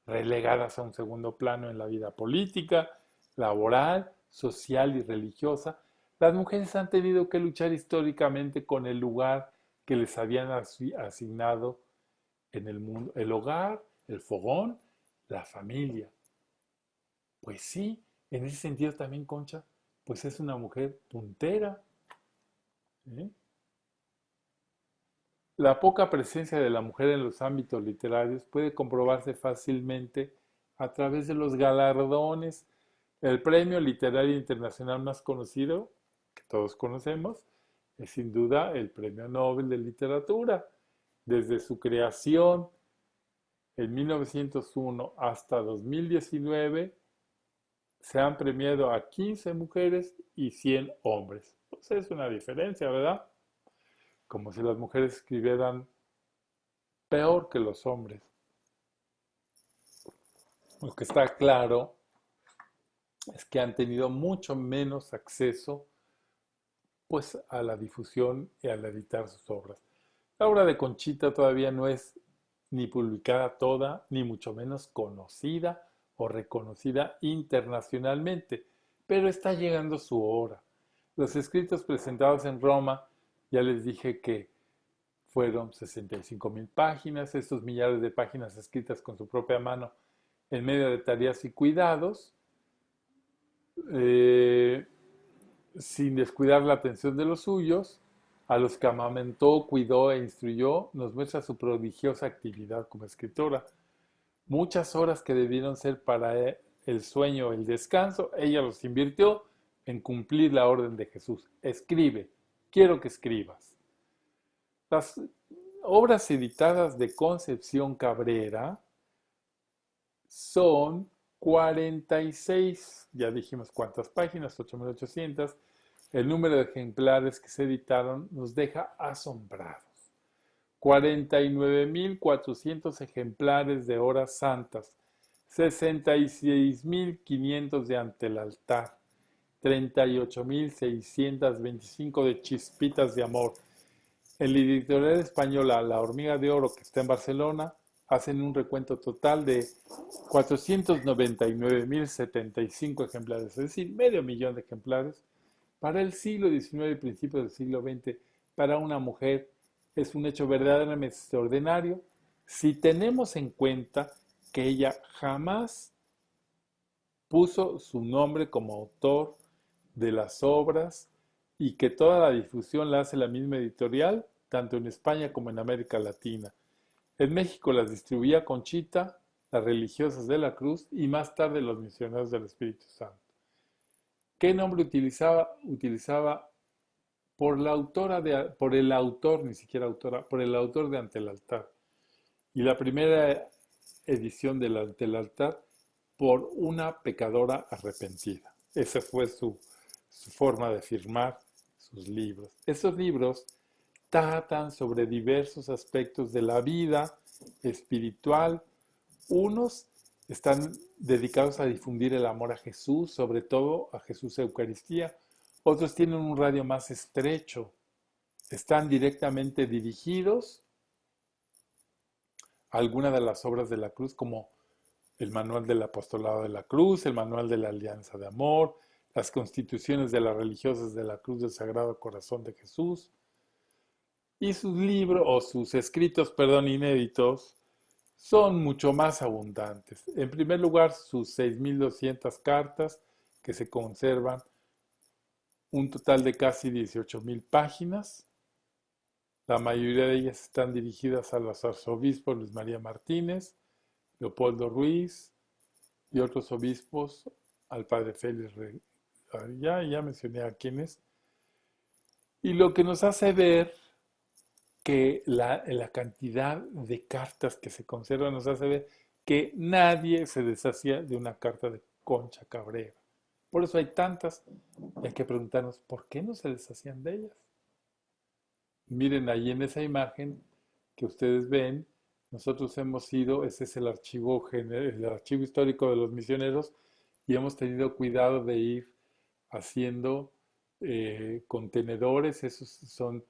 relegadas a un segundo plano en la vida política, laboral, social y religiosa. Las mujeres han tenido que luchar históricamente con el lugar que les habían asignado en el mundo, el hogar, el fogón, la familia. Pues sí, en ese sentido también Concha, pues es una mujer puntera. ¿eh? La poca presencia de la mujer en los ámbitos literarios puede comprobarse fácilmente a través de los galardones. El premio literario internacional más conocido, que todos conocemos, es sin duda el Premio Nobel de Literatura. Desde su creación en 1901 hasta 2019, se han premiado a 15 mujeres y 100 hombres. Pues es una diferencia, ¿verdad? Como si las mujeres escribieran peor que los hombres. Lo que está claro es que han tenido mucho menos acceso pues a la difusión y al editar sus obras. La obra de Conchita todavía no es ni publicada toda, ni mucho menos conocida o reconocida internacionalmente, pero está llegando su hora. Los escritos presentados en Roma, ya les dije que fueron 65,000 páginas, estos millares de páginas escritas con su propia mano en medio de tareas y cuidados, sin descuidar la atención de los suyos, a los que amamentó, cuidó e instruyó, nos muestra su prodigiosa actividad como escritora. Muchas horas que debieron ser para el sueño o el descanso, ella los invirtió en cumplir la orden de Jesús. Escribe, quiero que escribas. Las obras editadas de Concepción Cabrera son 46, ya dijimos cuántas páginas, 8,800. El número de ejemplares que se editaron nos deja asombrados. 49,400 ejemplares de Horas Santas, 66,500 de Ante el Altar, 38,625 de Chispitas de Amor. En la editorial española La Hormiga de Oro, que está en Barcelona, hacen un recuento total de 499.075 ejemplares, es decir, medio millón de ejemplares. Para el siglo XIX y principios del siglo XX, para una mujer es un hecho verdaderamente extraordinario si tenemos en cuenta que ella jamás puso su nombre como autor de las obras y que toda la difusión la hace la misma editorial, tanto en España como en América Latina. En México las distribuía Conchita, las religiosas de la Cruz y más tarde los misioneros del Espíritu Santo. ¿Qué nombre utilizaba? Utilizaba por el autor, ni siquiera autora, por el autor de Ante el Altar. Y la primera edición de Ante el Altar por una pecadora arrepentida. Esa fue su forma de firmar sus libros. Esos libros tratan sobre diversos aspectos de la vida espiritual. Unos están dedicados a difundir el amor a Jesús, sobre todo a Jesús Eucaristía. Otros tienen un radio más estrecho. Están directamente dirigidos a alguna de las obras de la cruz, como el Manual del Apostolado de la Cruz, el Manual de la Alianza de Amor, las Constituciones de las Religiosas de la Cruz del Sagrado Corazón de Jesús, y sus libros, o sus escritos, inéditos, son mucho más abundantes. En primer lugar, sus 6.200 cartas, que se conservan, un total de casi 18.000 páginas. La mayoría de ellas están dirigidas a los arzobispos Luis María Martínez, Leopoldo Ruiz y otros obispos, al padre Félix ya mencioné a quienes, y lo que nos hace ver que la cantidad de cartas que se conservan nos hace ver que nadie se deshacía de una carta de Concha Cabrera. Por eso hay tantas, y hay que preguntarnos, ¿por qué no se deshacían de ellas? Miren ahí en esa imagen que ustedes ven, nosotros hemos ido, ese es el archivo histórico de los misioneros, y hemos tenido cuidado de ir haciendo contenedores, esos son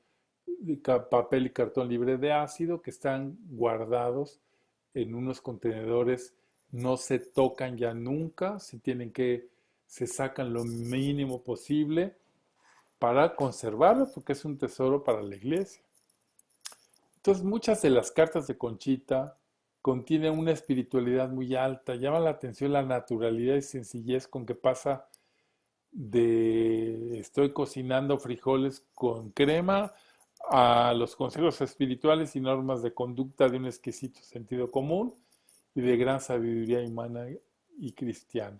papel y cartón libre de ácido que están guardados en unos contenedores, no se tocan ya nunca, se sacan lo mínimo posible para conservarlos porque es un tesoro para la iglesia. Entonces, muchas de las cartas de Conchita contienen una espiritualidad muy alta, llama la atención la naturalidad y sencillez con que pasa de estoy cocinando frijoles con crema a los consejos espirituales y normas de conducta de un exquisito sentido común y de gran sabiduría humana y cristiana.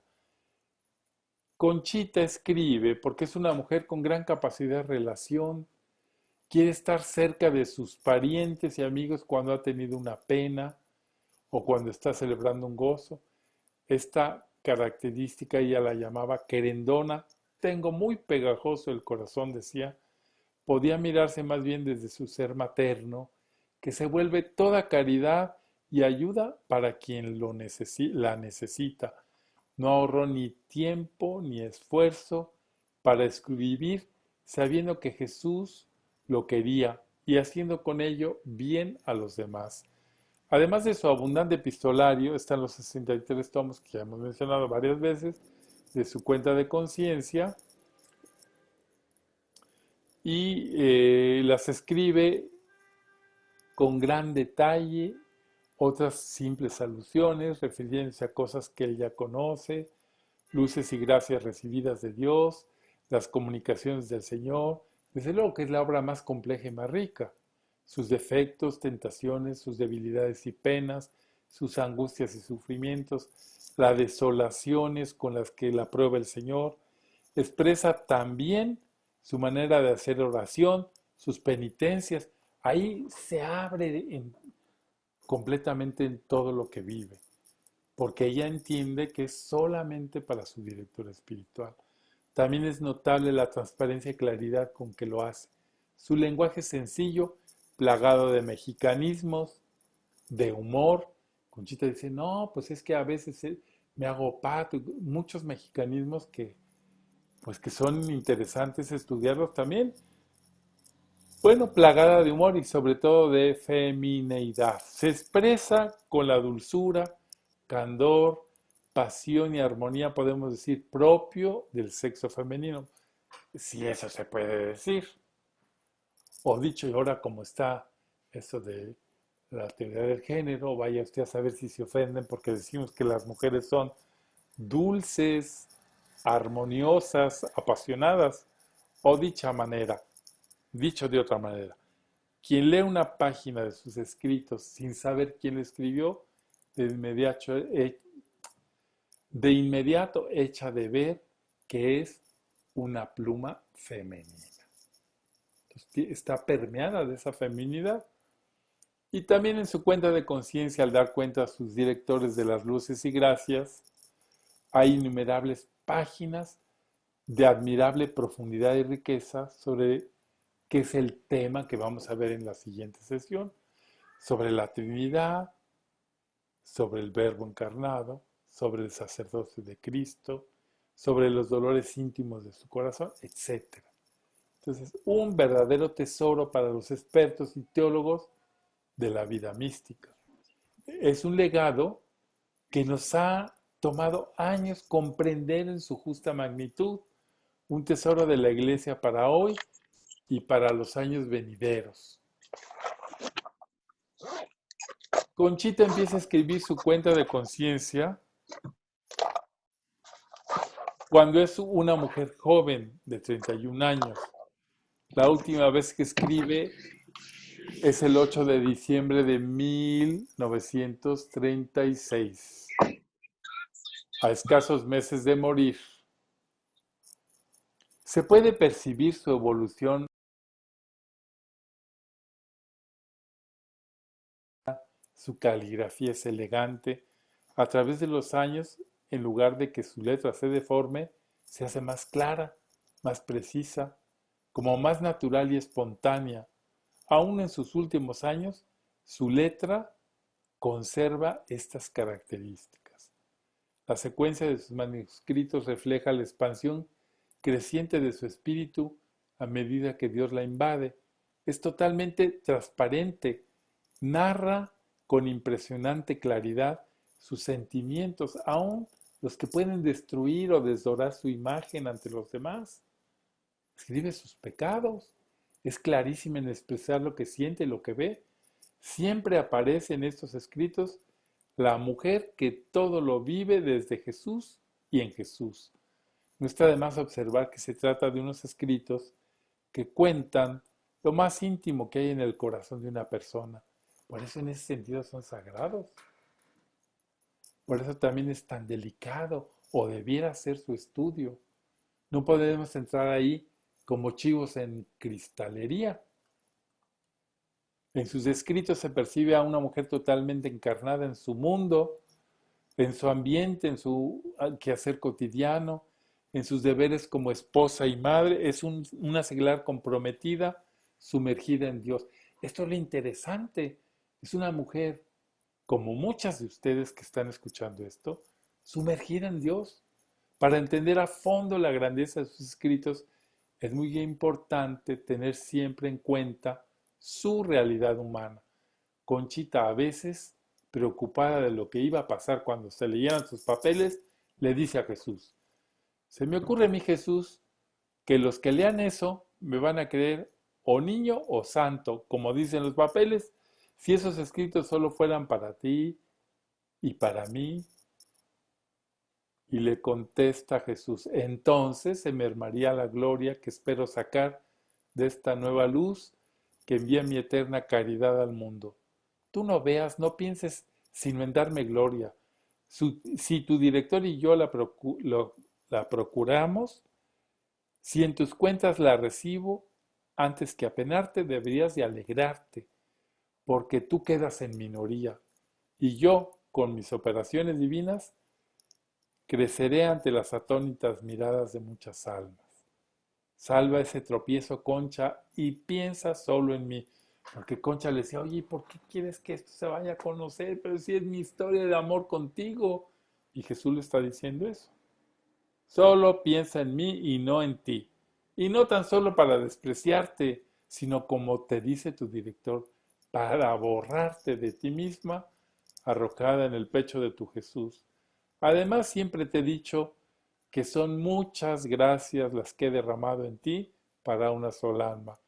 Conchita escribe porque es una mujer con gran capacidad de relación, quiere estar cerca de sus parientes y amigos cuando ha tenido una pena o cuando está celebrando un gozo. Esta característica ella la llamaba querendona. Tengo muy pegajoso el corazón, decía. Podía mirarse más bien desde su ser materno, que se vuelve toda caridad y ayuda para quien la necesita. No ahorró ni tiempo ni esfuerzo para escribir, sabiendo que Jesús lo quería y haciendo con ello bien a los demás. Además de su abundante epistolario, están los 63 tomos que ya hemos mencionado varias veces, de su cuenta de conciencia, y las escribe con gran detalle, otras simples alusiones, refiriéndose a cosas que él ya conoce, luces y gracias recibidas de Dios, las comunicaciones del Señor. Desde luego que es la obra más compleja y más rica. Sus defectos, tentaciones, sus debilidades y penas, sus angustias y sufrimientos, las desolaciones con las que la prueba el Señor. Expresa también su manera de hacer oración, sus penitencias. Ahí se abre completamente en todo lo que vive, porque ella entiende que es solamente para su director espiritual. También es notable la transparencia y claridad con que lo hace. Su lenguaje sencillo, plagado de mexicanismos, de humor. Conchita dice, no, pues es que a veces me hago pato, muchos mexicanismos que son interesantes estudiarlos también. Bueno, plagada de humor y sobre todo de femineidad. Se expresa con la dulzura, candor, pasión y armonía, podemos decir, propio del sexo femenino, si eso se puede decir. O dicho, y ahora como está eso de la teoría del género, vaya usted a saber si se ofenden porque decimos que las mujeres son dulces, armoniosas, apasionadas, o dicho de otra manera. Quien lee una página de sus escritos sin saber quién lo escribió, de inmediato echa de ver que es una pluma femenina. Entonces, está permeada de esa feminidad. Y también en su cuenta de conciencia, al dar cuenta a sus directores de las luces y gracias, hay innumerables páginas de admirable profundidad y riqueza sobre qué es el tema que vamos a ver en la siguiente sesión, sobre la Trinidad, sobre el Verbo encarnado, sobre el sacerdocio de Cristo, sobre los dolores íntimos de su corazón, etc. Entonces, un verdadero tesoro para los expertos y teólogos de la vida mística. Es un legado que nos ha tomado años comprender en su justa magnitud, un tesoro de la Iglesia para hoy y para los años venideros. Conchita empieza a escribir su cuenta de conciencia cuando es una mujer joven de 31 años. La última vez que escribe es el 8 de diciembre de 1936, a escasos meses de morir. Se puede percibir su evolución, su caligrafía es elegante. A través de los años, en lugar de que su letra se deforme, se hace más clara, más precisa, como más natural y espontánea. Aún en sus últimos años, su letra conserva estas características. La secuencia de sus manuscritos refleja la expansión creciente de su espíritu a medida que Dios la invade. Es totalmente transparente, narra con impresionante claridad sus sentimientos, aun los que pueden destruir o desdorar su imagen ante los demás. Escribe sus pecados, es clarísima en expresar lo que siente y lo que ve. Siempre aparece en estos escritos la mujer que todo lo vive desde Jesús y en Jesús. No está de más observar que se trata de unos escritos que cuentan lo más íntimo que hay en el corazón de una persona. Por eso en ese sentido son sagrados. Por eso también es tan delicado o debiera ser su estudio. No podemos entrar ahí como chivos en cristalería. En sus escritos se percibe a una mujer totalmente encarnada en su mundo, en su ambiente, en su quehacer cotidiano, en sus deberes como esposa y madre. Es una seglar comprometida, sumergida en Dios. Esto es lo interesante. Es una mujer, como muchas de ustedes que están escuchando esto, sumergida en Dios. Para entender a fondo la grandeza de sus escritos, es muy importante tener siempre en cuenta su realidad humana. Conchita, a veces, preocupada de lo que iba a pasar cuando se leyeran sus papeles, le dice a Jesús: se me ocurre, mi Jesús, que los que lean eso me van a creer o niño o santo, como dicen los papeles, si esos escritos solo fueran para ti y para mí. Y le contesta Jesús: entonces se mermaría la gloria que espero sacar de esta nueva luz que envía mi eterna caridad al mundo. Tú no veas, no pienses sino en darme gloria. Si tu director y yo la procuramos, si en tus cuentas la recibo, antes que apenarte deberías de alegrarte, porque tú quedas en minoría, y yo, con mis operaciones divinas, creceré ante las atónitas miradas de muchas almas. Salva ese tropiezo, Concha, y piensa solo en mí. Porque Concha le decía: oye, ¿por qué quieres que esto se vaya a conocer? Pero si es mi historia de amor contigo. Y Jesús le está diciendo eso. Solo piensa en mí y no en ti. Y no tan solo para despreciarte, sino como te dice tu director, para borrarte de ti misma, arrojada en el pecho de tu Jesús. Además, siempre te he dicho que son muchas gracias las que he derramado en ti para una sola alma.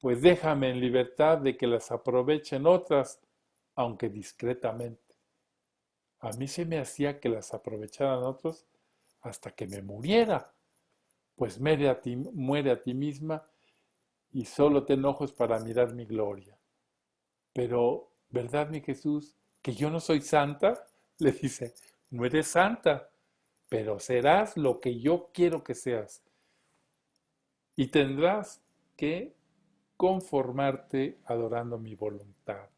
Pues déjame en libertad de que las aprovechen otras, aunque discretamente. A mí se me hacía que las aprovecharan otros hasta que me muriera, pues muere a ti misma y solo te enojes para mirar mi gloria. Pero, ¿verdad, mi Jesús, que yo no soy santa? Le dice, no eres santa, pero serás lo que yo quiero que seas. Y tendrás que conformarte adorando mi voluntad.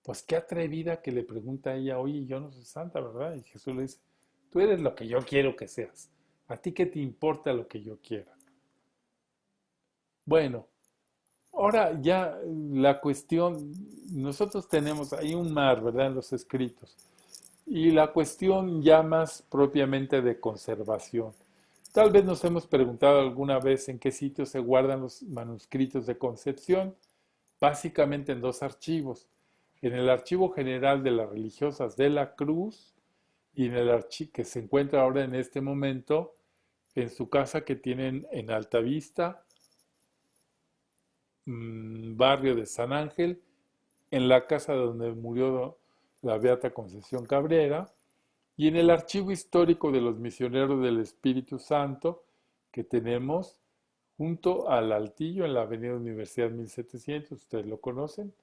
Pues qué atrevida que le pregunta a ella, oye, yo no soy santa, ¿verdad? Y Jesús le dice, tú eres lo que yo quiero que seas. ¿A ti qué te importa lo que yo quiera? Bueno, ahora ya la cuestión, nosotros tenemos ahí un mar, ¿verdad? En los escritos. Y la cuestión ya más propiamente de conservación. Tal vez nos hemos preguntado alguna vez en qué sitio se guardan los manuscritos de Concepción, básicamente en dos archivos. En el Archivo General de las Religiosas de la Cruz y en el archivo que se encuentra ahora en este momento en su casa que tienen en Altavista, barrio de San Ángel, en la casa donde murió la Beata Concepción Cabrera, y en el Archivo Histórico de los Misioneros del Espíritu Santo que tenemos junto al Altillo en la Avenida Universidad 1700, ustedes lo conocen,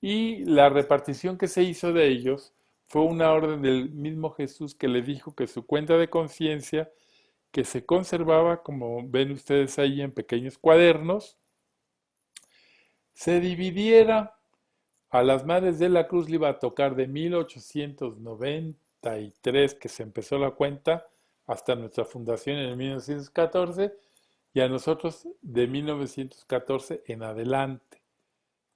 y la repartición que se hizo de ellos fue una orden del mismo Jesús que le dijo que su cuenta de conciencia, que se conservaba, como ven ustedes ahí en pequeños cuadernos, se dividiera. A las Madres de la Cruz le iba a tocar de 1893, que se empezó la cuenta, hasta nuestra fundación en 1914, y a nosotros de 1914 en adelante.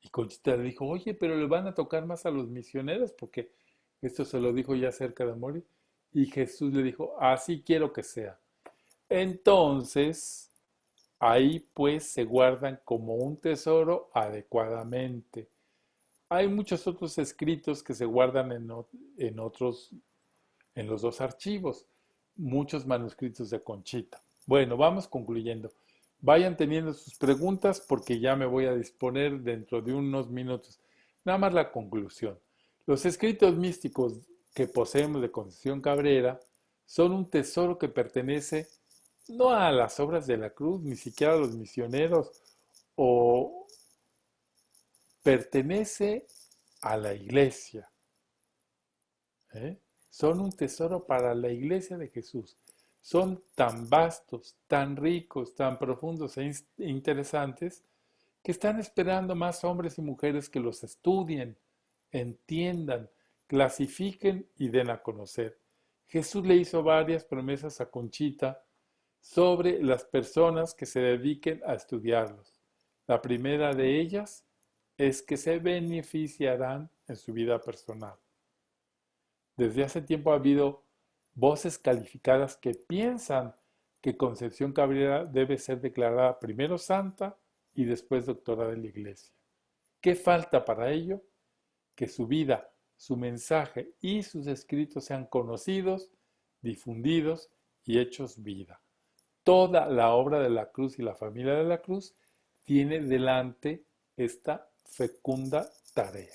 Y Conchita le dijo, oye, pero le van a tocar más a los misioneros, porque esto se lo dijo ya cerca de morir. Y Jesús le dijo, así quiero que sea. Entonces, ahí pues se guardan como un tesoro adecuadamente. Hay muchos otros escritos que se guardan en otros, en los dos archivos, muchos manuscritos de Conchita. Bueno, vamos concluyendo. Vayan teniendo sus preguntas porque ya me voy a disponer dentro de unos minutos. Nada más la conclusión. Los escritos místicos que poseemos de Concepción Cabrera son un tesoro que pertenece no a las obras de la cruz, ni siquiera a los misioneros, o pertenece a la iglesia. ¿Eh? Son un tesoro para la iglesia de Jesús. Son tan vastos, tan ricos, tan profundos e interesantes que están esperando más hombres y mujeres que los estudien, entiendan, clasifiquen y den a conocer. Jesús le hizo varias promesas a Conchita sobre las personas que se dediquen a estudiarlos. La primera de ellas es que se beneficiarán en su vida personal. Desde hace tiempo ha habido voces calificadas que piensan que Concepción Cabrera debe ser declarada primero santa y después doctora de la Iglesia. ¿Qué falta para ello? Que su vida, su mensaje y sus escritos sean conocidos, difundidos y hechos vida. Toda la obra de la Cruz y la familia de la Cruz tiene delante esta fecunda tarea.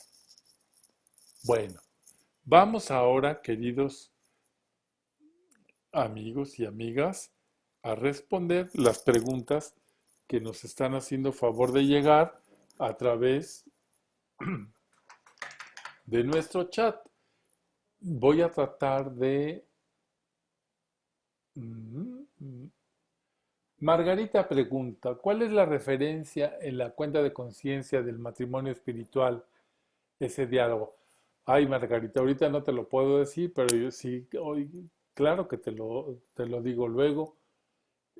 Bueno, vamos ahora, queridos amigos y amigas, a responder las preguntas que nos están haciendo favor de llegar a través de nuestro chat. Voy a tratar de... Margarita pregunta, ¿cuál es la referencia en la cuenta de conciencia del matrimonio espiritual, ese diálogo? Ay, Margarita, ahorita no te lo puedo decir, pero yo sí, hoy, claro que te lo digo luego.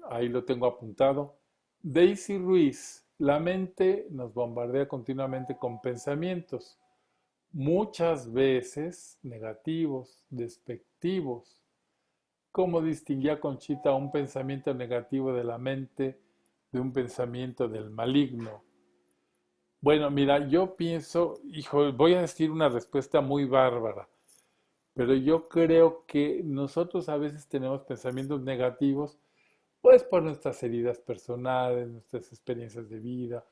Ahí lo tengo apuntado. Daisy Ruiz, la mente nos bombardea continuamente con pensamientos, muchas veces negativos, despectivos. ¿Cómo distinguía Conchita un pensamiento negativo de la mente de un pensamiento del maligno. Bueno, mira, yo pienso, hijo, voy a decir una respuesta muy bárbara, pero yo creo que nosotros a veces tenemos pensamientos negativos, pues por nuestras heridas personales, nuestras experiencias de vida,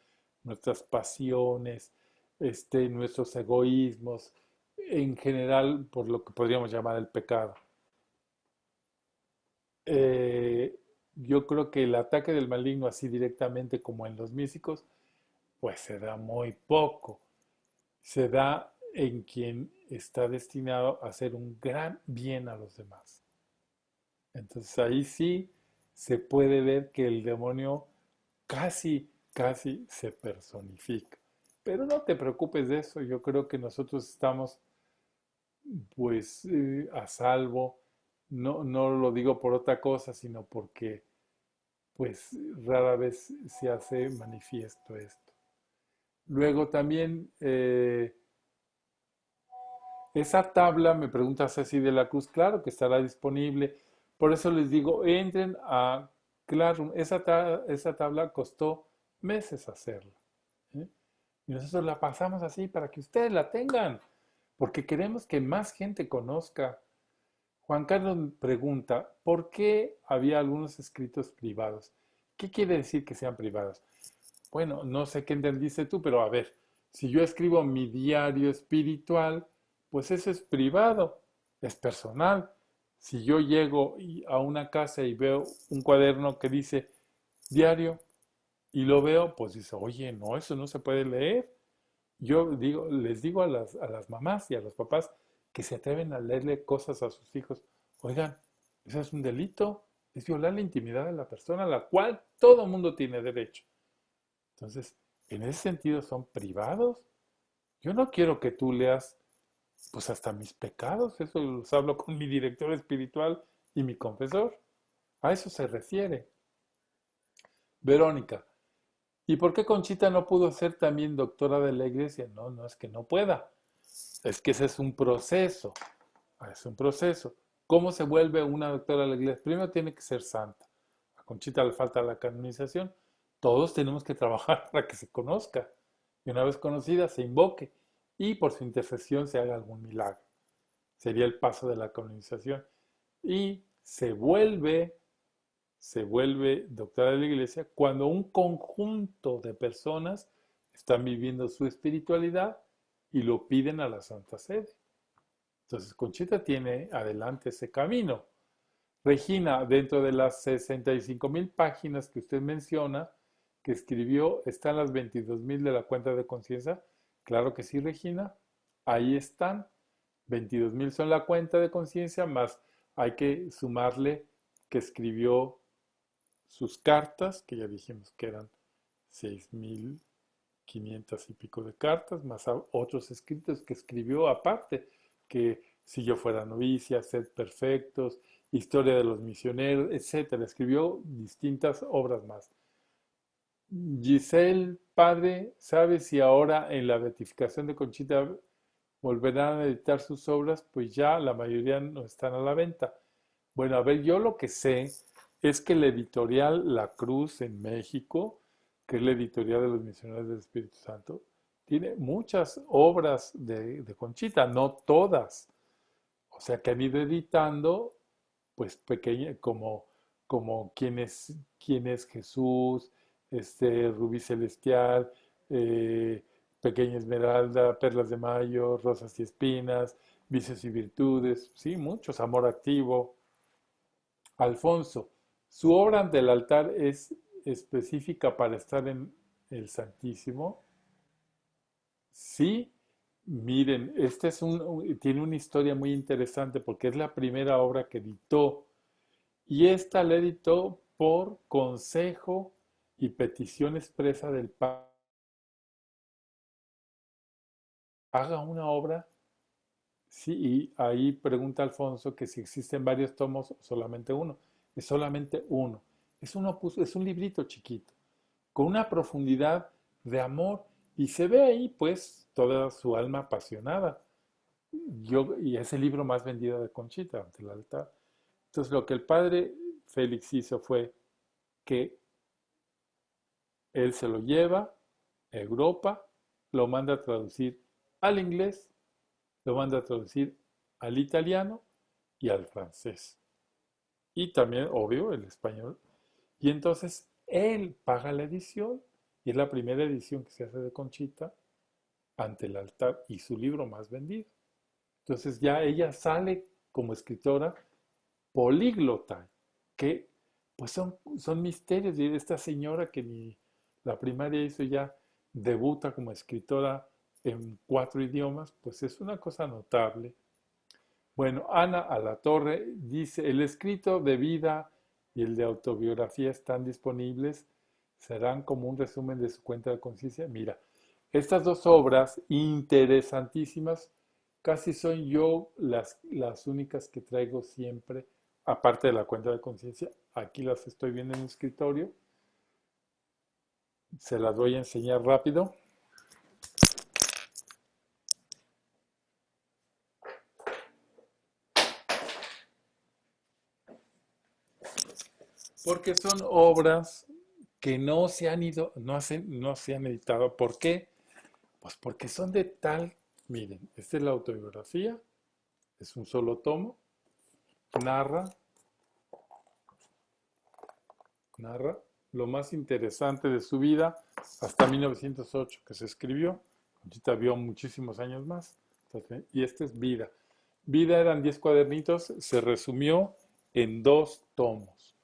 nuestras pasiones, nuestros egoísmos, en general por lo que podríamos llamar el pecado. Eh, yo creo que el ataque del maligno así directamente como en los místicos, pues se da muy poco. Se da en quien está destinado a hacer un gran bien a los demás. Entonces ahí sí se puede ver que el demonio casi se personifica. Pero no te preocupes de eso, yo creo que nosotros estamos pues a salvo. No, no lo digo por otra cosa, sino porque pues rara vez se hace manifiesto esto. Luego también esa tabla, me pregunta Ceci de la Cruz, claro que estará disponible. Por eso les digo, entren a Classroom. Esa tabla costó meses hacerla. ¿Eh? Y nosotros la pasamos así para que ustedes la tengan, porque queremos que más gente conozca. Juan Carlos pregunta, ¿por qué había algunos escritos privados? ¿Qué quiere decir que sean privados? Bueno, no sé qué entendiste tú, pero a ver, si yo escribo mi diario espiritual, pues eso es privado, es personal. Si yo llego a una casa y veo un cuaderno que dice diario y lo veo, pues dice, oye, no, eso no se puede leer. Yo digo, les digo a las mamás y a los papás que se atreven a leerle cosas a sus hijos. Oigan, eso es un delito, es violar la intimidad de la persona a la cual todo mundo tiene derecho. Entonces, en ese sentido son privados. Yo no quiero que tú leas, pues hasta mis pecados, eso los hablo con mi director espiritual y mi confesor. A eso se refiere. Verónica, ¿y por qué Conchita no pudo ser también doctora de la iglesia? No, no es que no pueda, es que ese es un proceso, es un proceso. ¿Cómo se vuelve una doctora de la iglesia? Primero tiene que ser santa. A Conchita le falta la canonización. Todos tenemos que trabajar para que se conozca. Y una vez conocida, se invoque y por su intercesión se haga algún milagro. Sería el paso de la canonización. Y se vuelve doctora de la iglesia cuando un conjunto de personas están viviendo su espiritualidad y lo piden a la Santa Sede. Entonces, Conchita tiene adelante ese camino. Regina, dentro de las 65,000 páginas que usted menciona, que escribió, ¿están las 22,000 de la cuenta de conciencia? Claro que sí, Regina. Ahí están. 22,000 son la cuenta de conciencia, más hay que sumarle que escribió sus cartas, que ya dijimos que eran 6,500 y pico de cartas, más otros escritos que escribió aparte, que si yo fuera novicia, sed perfectos, historia de los misioneros, etcétera. Escribió distintas obras más. Giselle, padre, ¿sabe si ahora en la beatificación de Conchita volverán a editar sus obras? Pues ya la mayoría no están a la venta. Bueno, a ver, yo lo que sé es que la editorial La Cruz en México, que es la editorial de los misioneros del Espíritu Santo, tiene muchas obras de Conchita, no todas. O sea, que han ido editando, pues pequeñas, como quién es Jesús, Rubí Celestial, eh, Pequeña Esmeralda, Perlas de Mayo, Rosas y Espinas, Vicios y Virtudes, sí, muchos, Amor Activo. Alfonso, su obra ante el altar es específica para estar en el Santísimo. Sí, miren, tiene una historia muy interesante porque es la primera obra que editó y esta la editó por consejo y petición expresa del Papa. Haga una obra, sí, y ahí pregunta Alfonso que si existen varios tomos o solamente uno. Es solamente uno. Es un librito chiquito, con una profundidad de amor y se ve ahí pues toda su alma apasionada. Y es el libro más vendido de Conchita ante el altar. Entonces lo que el padre Félix hizo fue que Él se lo lleva a Europa, lo manda a traducir al inglés, lo manda a traducir al italiano y al francés. Y también, obvio, el español. Y entonces él paga la edición y es la primera edición que se hace de Conchita ante el altar y su libro más vendido. Entonces ya ella sale como escritora políglota, que pues son misterios. Y esta señora que ni la primaria hizo ya debuta como escritora en 4 idiomas, pues es una cosa notable. Bueno, Ana Alatorre dice, el escrito de vida y el de autobiografía están disponibles, serán como un resumen de su cuenta de conciencia. Mira, estas dos obras interesantísimas, casi son yo las únicas que traigo siempre, aparte de la cuenta de conciencia. Aquí las estoy viendo en el escritorio, se las voy a enseñar rápido. Porque son obras que no se han ido, no se han editado. ¿Por qué? Pues porque son de tal, miren, esta es la autobiografía, es un solo tomo, narra, narra lo más interesante de su vida hasta 1908 que se escribió. Conchita vio muchísimos años más. Y este es Vida. Vida eran 10 cuadernitos, se resumió en 2 tomos.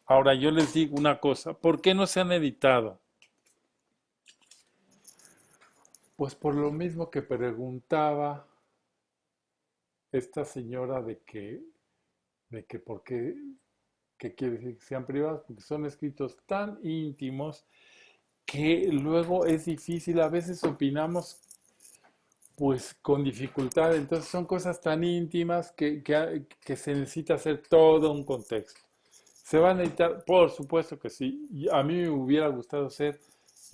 Ahora yo les digo una cosa, ¿por qué no se han editado? Pues por lo mismo que preguntaba esta señora de que por qué, qué quiere decir que sean privados, porque son escritos tan íntimos que luego es difícil, a veces opinamos pues con dificultad, entonces son cosas tan íntimas que se necesita hacer todo un contexto. ¿Se van a editar? Por supuesto que sí. Y a mí me hubiera gustado hacer,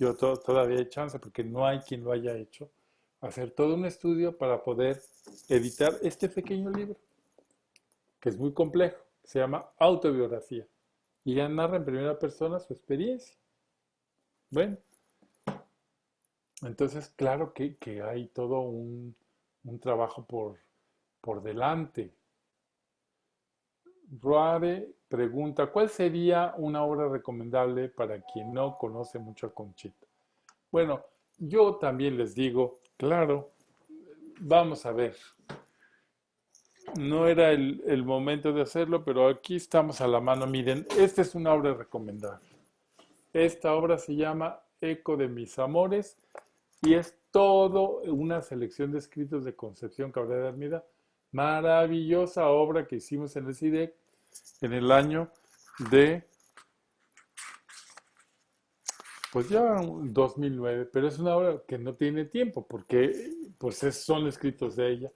yo todavía hay chance porque no hay quien lo haya hecho, hacer todo un estudio para poder editar este pequeño libro, que es muy complejo, se llama Autobiografía. Y ella narra en primera persona su experiencia. Bueno, entonces claro que hay todo un trabajo por delante. Roare pregunta, ¿cuál sería una obra recomendable para quien no conoce mucho a Conchita? Bueno, yo también les digo, claro, vamos a ver, no era el momento de hacerlo, pero aquí estamos a la mano. Miren, esta es una obra recomendable. Esta obra se llama Eco de mis amores y es todo una selección de escritos de Concepción Cabrera de Armida. Maravillosa obra que hicimos en el CIDEC en el año de, pues ya 2009, pero es una obra que no tiene tiempo porque pues son escritos de ella.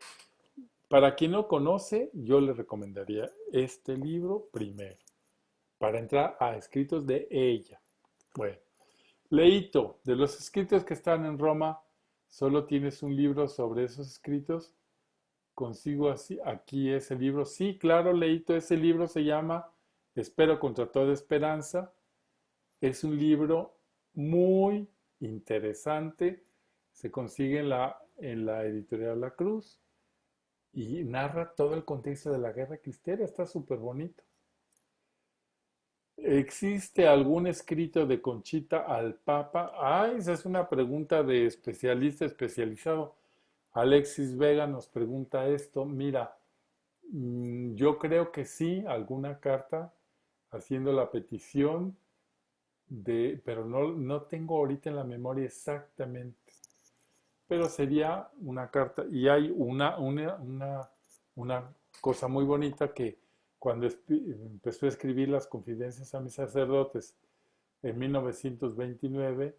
Para quien no conoce, yo le recomendaría este libro primero, para entrar a escritos de ella. Bueno, Leito, de los escritos que están en Roma, ¿solo tienes un libro sobre esos escritos? Consigo así, aquí ese libro. Sí, claro, Leito, ese libro se llama Espero contra toda esperanza. Es un libro muy interesante. Se consigue en la editorial La Cruz y narra todo el contexto de la guerra cristera. Está súper bonito. ¿Existe algún escrito de Conchita al Papa? Ah, esa es una pregunta de especialista especializado. Alexis Vega nos pregunta esto. Mira, yo creo que sí, alguna carta haciendo la petición pero no tengo ahorita en la memoria exactamente. Pero sería una carta. Y hay una cosa muy bonita que cuando empezó a escribir las confidencias a mis sacerdotes en 1929,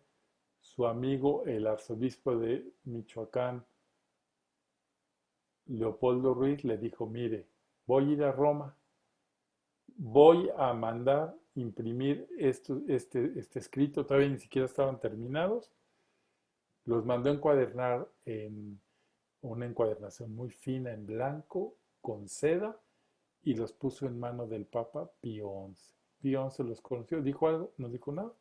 su amigo, el arzobispo de Michoacán, Leopoldo Ruiz, le dijo, mire, voy a ir a Roma, voy a mandar imprimir este escrito, todavía ni siquiera estaban terminados, los mandó a encuadernar en una encuadernación muy fina en blanco, con seda, y los puso en mano del Papa Pío XI. Pío XI los conoció, ¿dijo algo? No dijo nada.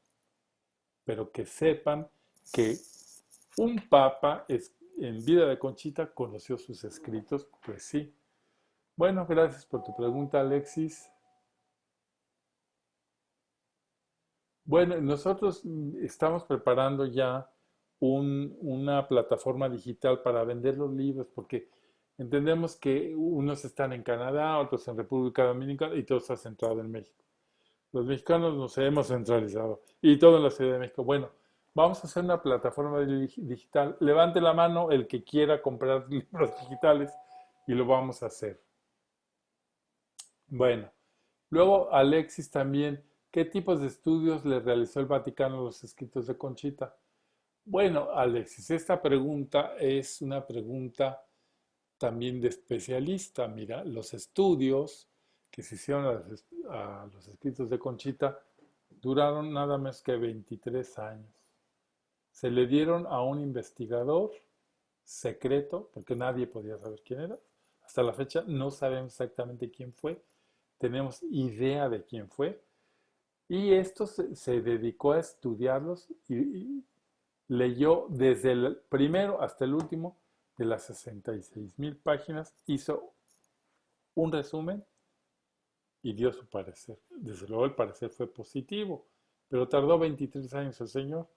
pero que sepan que un papa en vida de Conchita conoció sus escritos, pues sí. Bueno, gracias por tu pregunta, Alexis. Bueno, nosotros estamos preparando ya una plataforma digital para vender los libros, porque entendemos que unos están en Canadá, otros en República Dominicana y todo está centrado en México. Los mexicanos nos hemos centralizado y todo en la Ciudad de México. Bueno, vamos a hacer una plataforma digital. Levante la mano el que quiera comprar libros digitales y lo vamos a hacer. Bueno, luego Alexis también, ¿qué tipos de estudios le realizó el Vaticano a los escritos de Conchita? Bueno, Alexis, esta pregunta es una pregunta también de especialista. Mira, los estudios que se hicieron a los escritos de Conchita duraron nada más que 23 años. Se le dieron a un investigador secreto, porque nadie podía saber quién era. Hasta la fecha no sabemos exactamente quién fue. Tenemos idea de quién fue. Y esto se dedicó a estudiarlos y leyó desde el primero hasta el último de las 66,000 páginas, hizo un resumen y dio su parecer. Desde luego el parecer fue positivo, pero tardó 23 años el señor.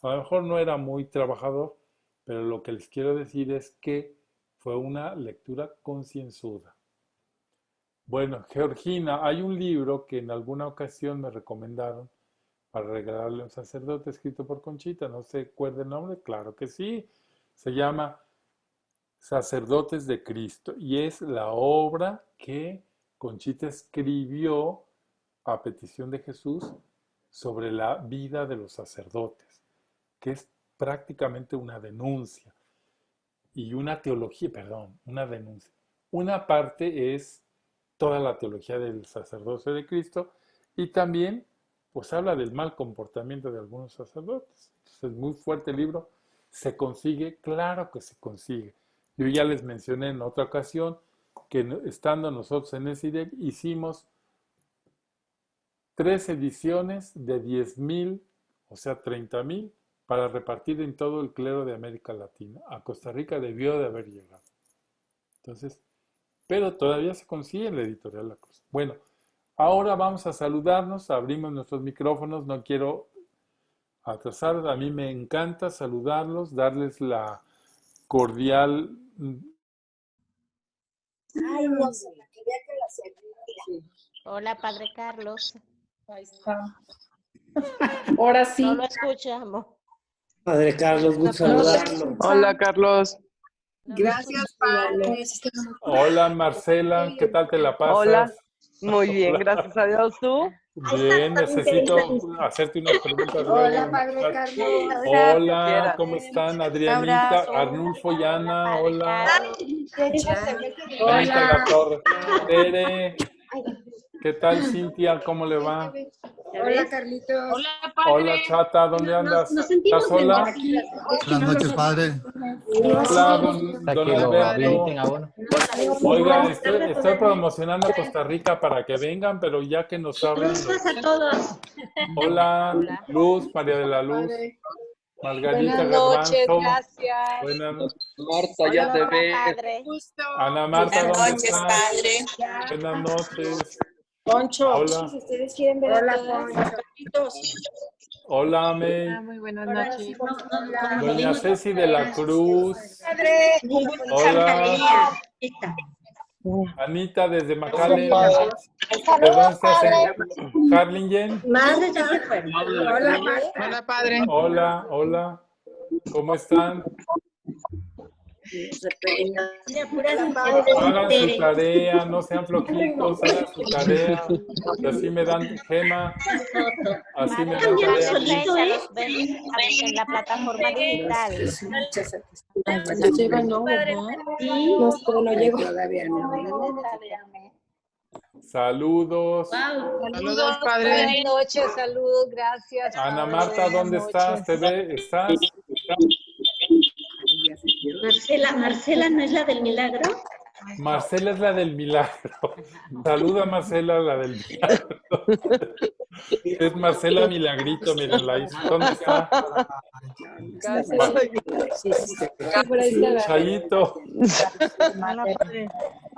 A lo mejor no era muy trabajador, pero lo que les quiero decir es que fue una lectura concienzuda. Bueno, Georgina, hay un libro que en alguna ocasión me recomendaron para regalarle a un sacerdote escrito por Conchita. ¿No se acuerda el nombre? Claro que sí. Se llama Sacerdotes de Cristo y es la obra que Conchita escribió a petición de Jesús sobre la vida de los sacerdotes, que es prácticamente una denuncia y una teología, perdón, una denuncia. Una parte es toda la teología del sacerdocio de Cristo y también pues habla del mal comportamiento de algunos sacerdotes. Entonces, es muy fuerte el libro. ¿Se consigue? Claro que se consigue. Yo ya les mencioné en otra ocasión que estando nosotros en SIDEC hicimos 3 ediciones de 10,000, o sea, 30,000, para repartir en todo el clero de América Latina. A Costa Rica debió de haber llegado. Entonces, pero todavía se consigue en la editorial La Cruz. Bueno, ahora vamos a saludarnos, abrimos nuestros micrófonos, no quiero atrasar, a mí me encanta saludarlos, darles la cordial. Ay, no sé, quería que la serviera. Hola, Padre Carlos. Ahí está. Ahora sí. No lo escuchamos. Padre Carlos, gusto saludarlo. Hola, Carlos. Gracias, Padre. Hola, Marcela, ¿qué tal te la pasas? Hola. Muy bien, gracias a Dios. ¿Tú? Bien, necesito hacerte unas preguntas. Hola, Padre Carlos. Hola, ¿cómo están? Adrianita, Arnulfo y Ana, hola. Anita La Torre. Tere, ¿qué tal, Cintia? ¿Cómo le va? Hola, Carlitos. Hola, padre. Hola, Chata, ¿dónde andas? ¿Estás sola? Buenas noches, padre. Hola, don Alberto. Oigan, estoy promocionando a Costa Rica para que vengan, pero ya que nos hablan. a todos. Hola, Luz, María de la Luz, Margarita Buenas noches, Garbanzo. gracias. Buenas noches. Marta, ya te ves. Padre. Ana Marta, Buenas ¿dónde noches, estás? Padre. Buenas noches. Poncho. Hola, Si ustedes quieren ver Hola, a todos. hola, May. Muy buenas noches. Doña Ceci de la Cruz. Padre. Hola. Anita desde McAllen. ¿De dónde estás? Harlingen. Madre, ya se fue. Hola, Marta. Hola, padre. Hola, hola. ¿Cómo están? Hagan su tarea, no sean flojitos, hagan su tarea. Y así me dan Gema. Así me dan tarea. Los ven en la plataforma digital. No llegó. Todavía no. Saludos. Saludos, padre. Buenas noches, salud, gracias. Ana Marta, ¿dónde estás? ¿Te ve? ¿Estás? Marcela no es la del milagro. Marcela es la del milagro. Saluda, Marcela, la del milagro. Es Marcela Milagrito, miren, la hizo. ¿Dónde está? Chayito.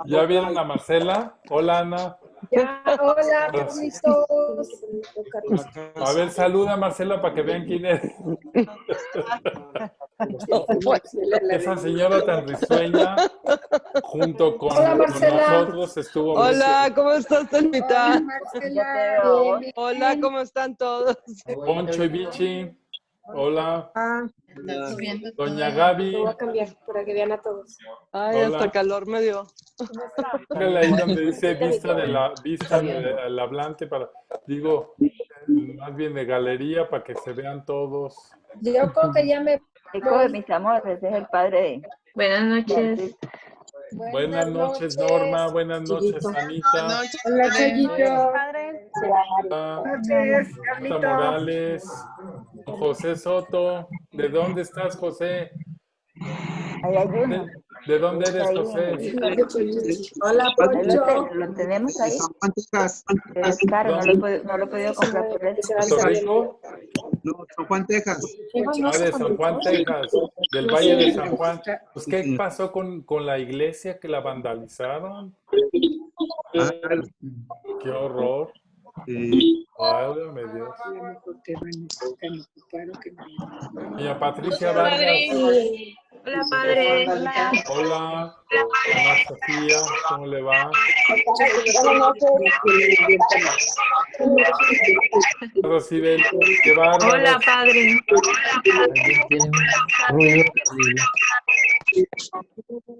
¿Ya vieron a Marcela? Hola, Ana. Ya, hola, permisos. A ver, saluda a Marcela para que vean quién es. Esa señora tan risueña, junto con nosotros, estuvo muy Hola, ¿cómo estás, Telmita? Marcela. Hola, ¿cómo están todos? Poncho y Vichy. Hola. Doña Lo Gaby. voy a cambiar para que vean a todos. Ay, Hola. hasta calor me dio. Póngale ahí donde dice vista del hablante para, digo, más bien de galería para que se vean todos. Yo creo que ya me Hijo de mis amores, es el padre. Buenas noches. Buenas noches, Norma. Buenas noches, Anita. Hola, Chayito. Padre. Marta Morales. José Soto. ¿De dónde estás, José? Ahí hay uno. ¿De dónde eres, José? Hola, Poncho. Lo tenemos ahí. Texas. Pero es caro, no lo he podido comprar por eso. ¿Puerto Rico? No, San Juan, Texas. Ah, de San Juan, Texas. Del Valle de San Juan. Pues, ¿qué pasó con la iglesia que la vandalizaron? ¡Qué horror! Válgame Dios. Doña Patricia Vargas. Hola, padre. Hola. Ana Sofía, ¿cómo le va? Rosibel, qué bárbaro. Hola, padre.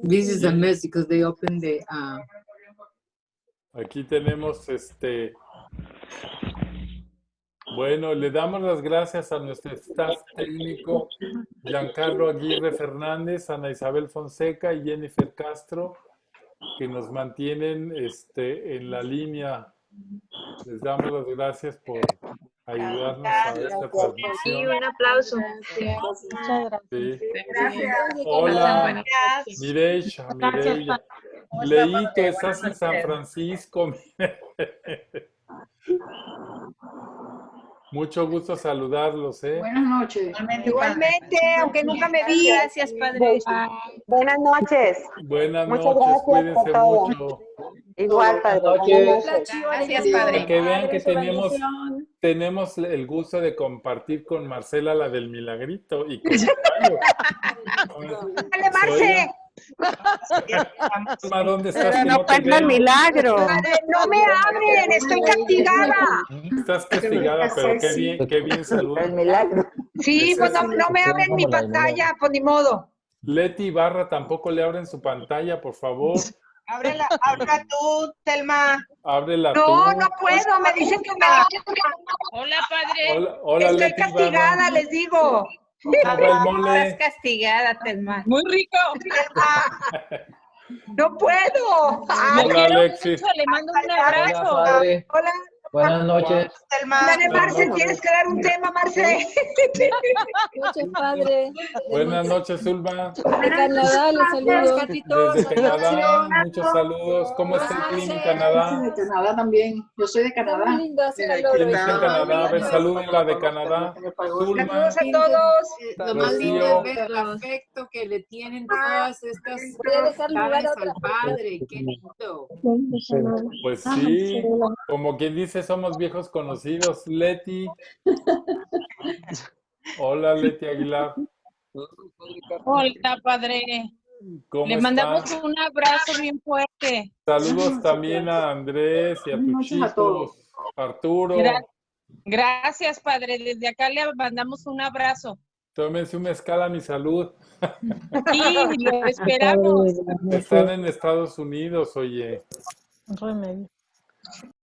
This is a mess because they opened the Aquí tenemos bueno, le damos las gracias a nuestro staff técnico, Giancarlo Aguirre Fernández, Ana Isabel Fonseca y Jennifer Castro, que nos mantienen en la línea. Les damos las gracias por ayudarnos a esta Sí, transmisión. un aplauso. Muchas gracias. Sí. Gracias. Hola, Mireya. Leito, estás en San Francisco. Mucho gusto saludarlos, ¿eh? Buenas noches. Igualmente, aunque nunca me vi. Gracias, padre. Buenas noches. Buenas Muchas noches, gracias cuídense por todo. mucho. Igual, padre. Gracias, Para padre. que vean que tenemos el gusto de compartir con Marcela la del milagrito y con ¡Dale, Marce! ¿Dónde estás? Pero Que no te cuenta el veo. milagro. No me abren, estoy castigada. Estás castigada, pero qué bien El saludas. milagro. Sí, pues no me abren mi pantalla, pues ni modo. Leti Ibarra, tampoco le abren su pantalla, por favor. Ábrela tú, Telma. Ábrela tú. No puedo, me dicen que me Hola, padre. Hola, estoy Leti castigada, Ibarra. les digo. ¿Cómo va el mole? castigada, Telma. Muy rico. No puedo. Ay, Hola, Alexis. Le mando un abrazo. hola. Buenas noches. Dale, Marce, ¿tienes que dar un tema, Marce? Muchas, padre. Buenas noches, Zulma. De Canadá, les saludo. Desde Canadá, muchos saludos. ¿Cómo está el clima en Canadá? De Canadá también. Yo soy de Canadá. Muy lindo, hace calor ¿Quién hoy. está en Canadá? A ver, salúdenla de Canadá. Zulma, Saludos a todos. Lo más lindo Rocío. es ver el afecto que le tienen todas estas Voy a dejar lugar carnes a otra al padre. Qué lindo. pues sí, como quien dice, somos viejos conocidos. Leti. Hola, Leti Aguilar. Hola, padre. ¿Cómo Le mandamos estás? un abrazo bien fuerte. Saludos también a Andrés y a tus Buenas noches a todos. chicos. Arturo, Gracias, padre. Desde acá le mandamos un abrazo. tómense un mezcal a mi salud. Y lo esperamos. Están en Estados Unidos, oye. Remedio.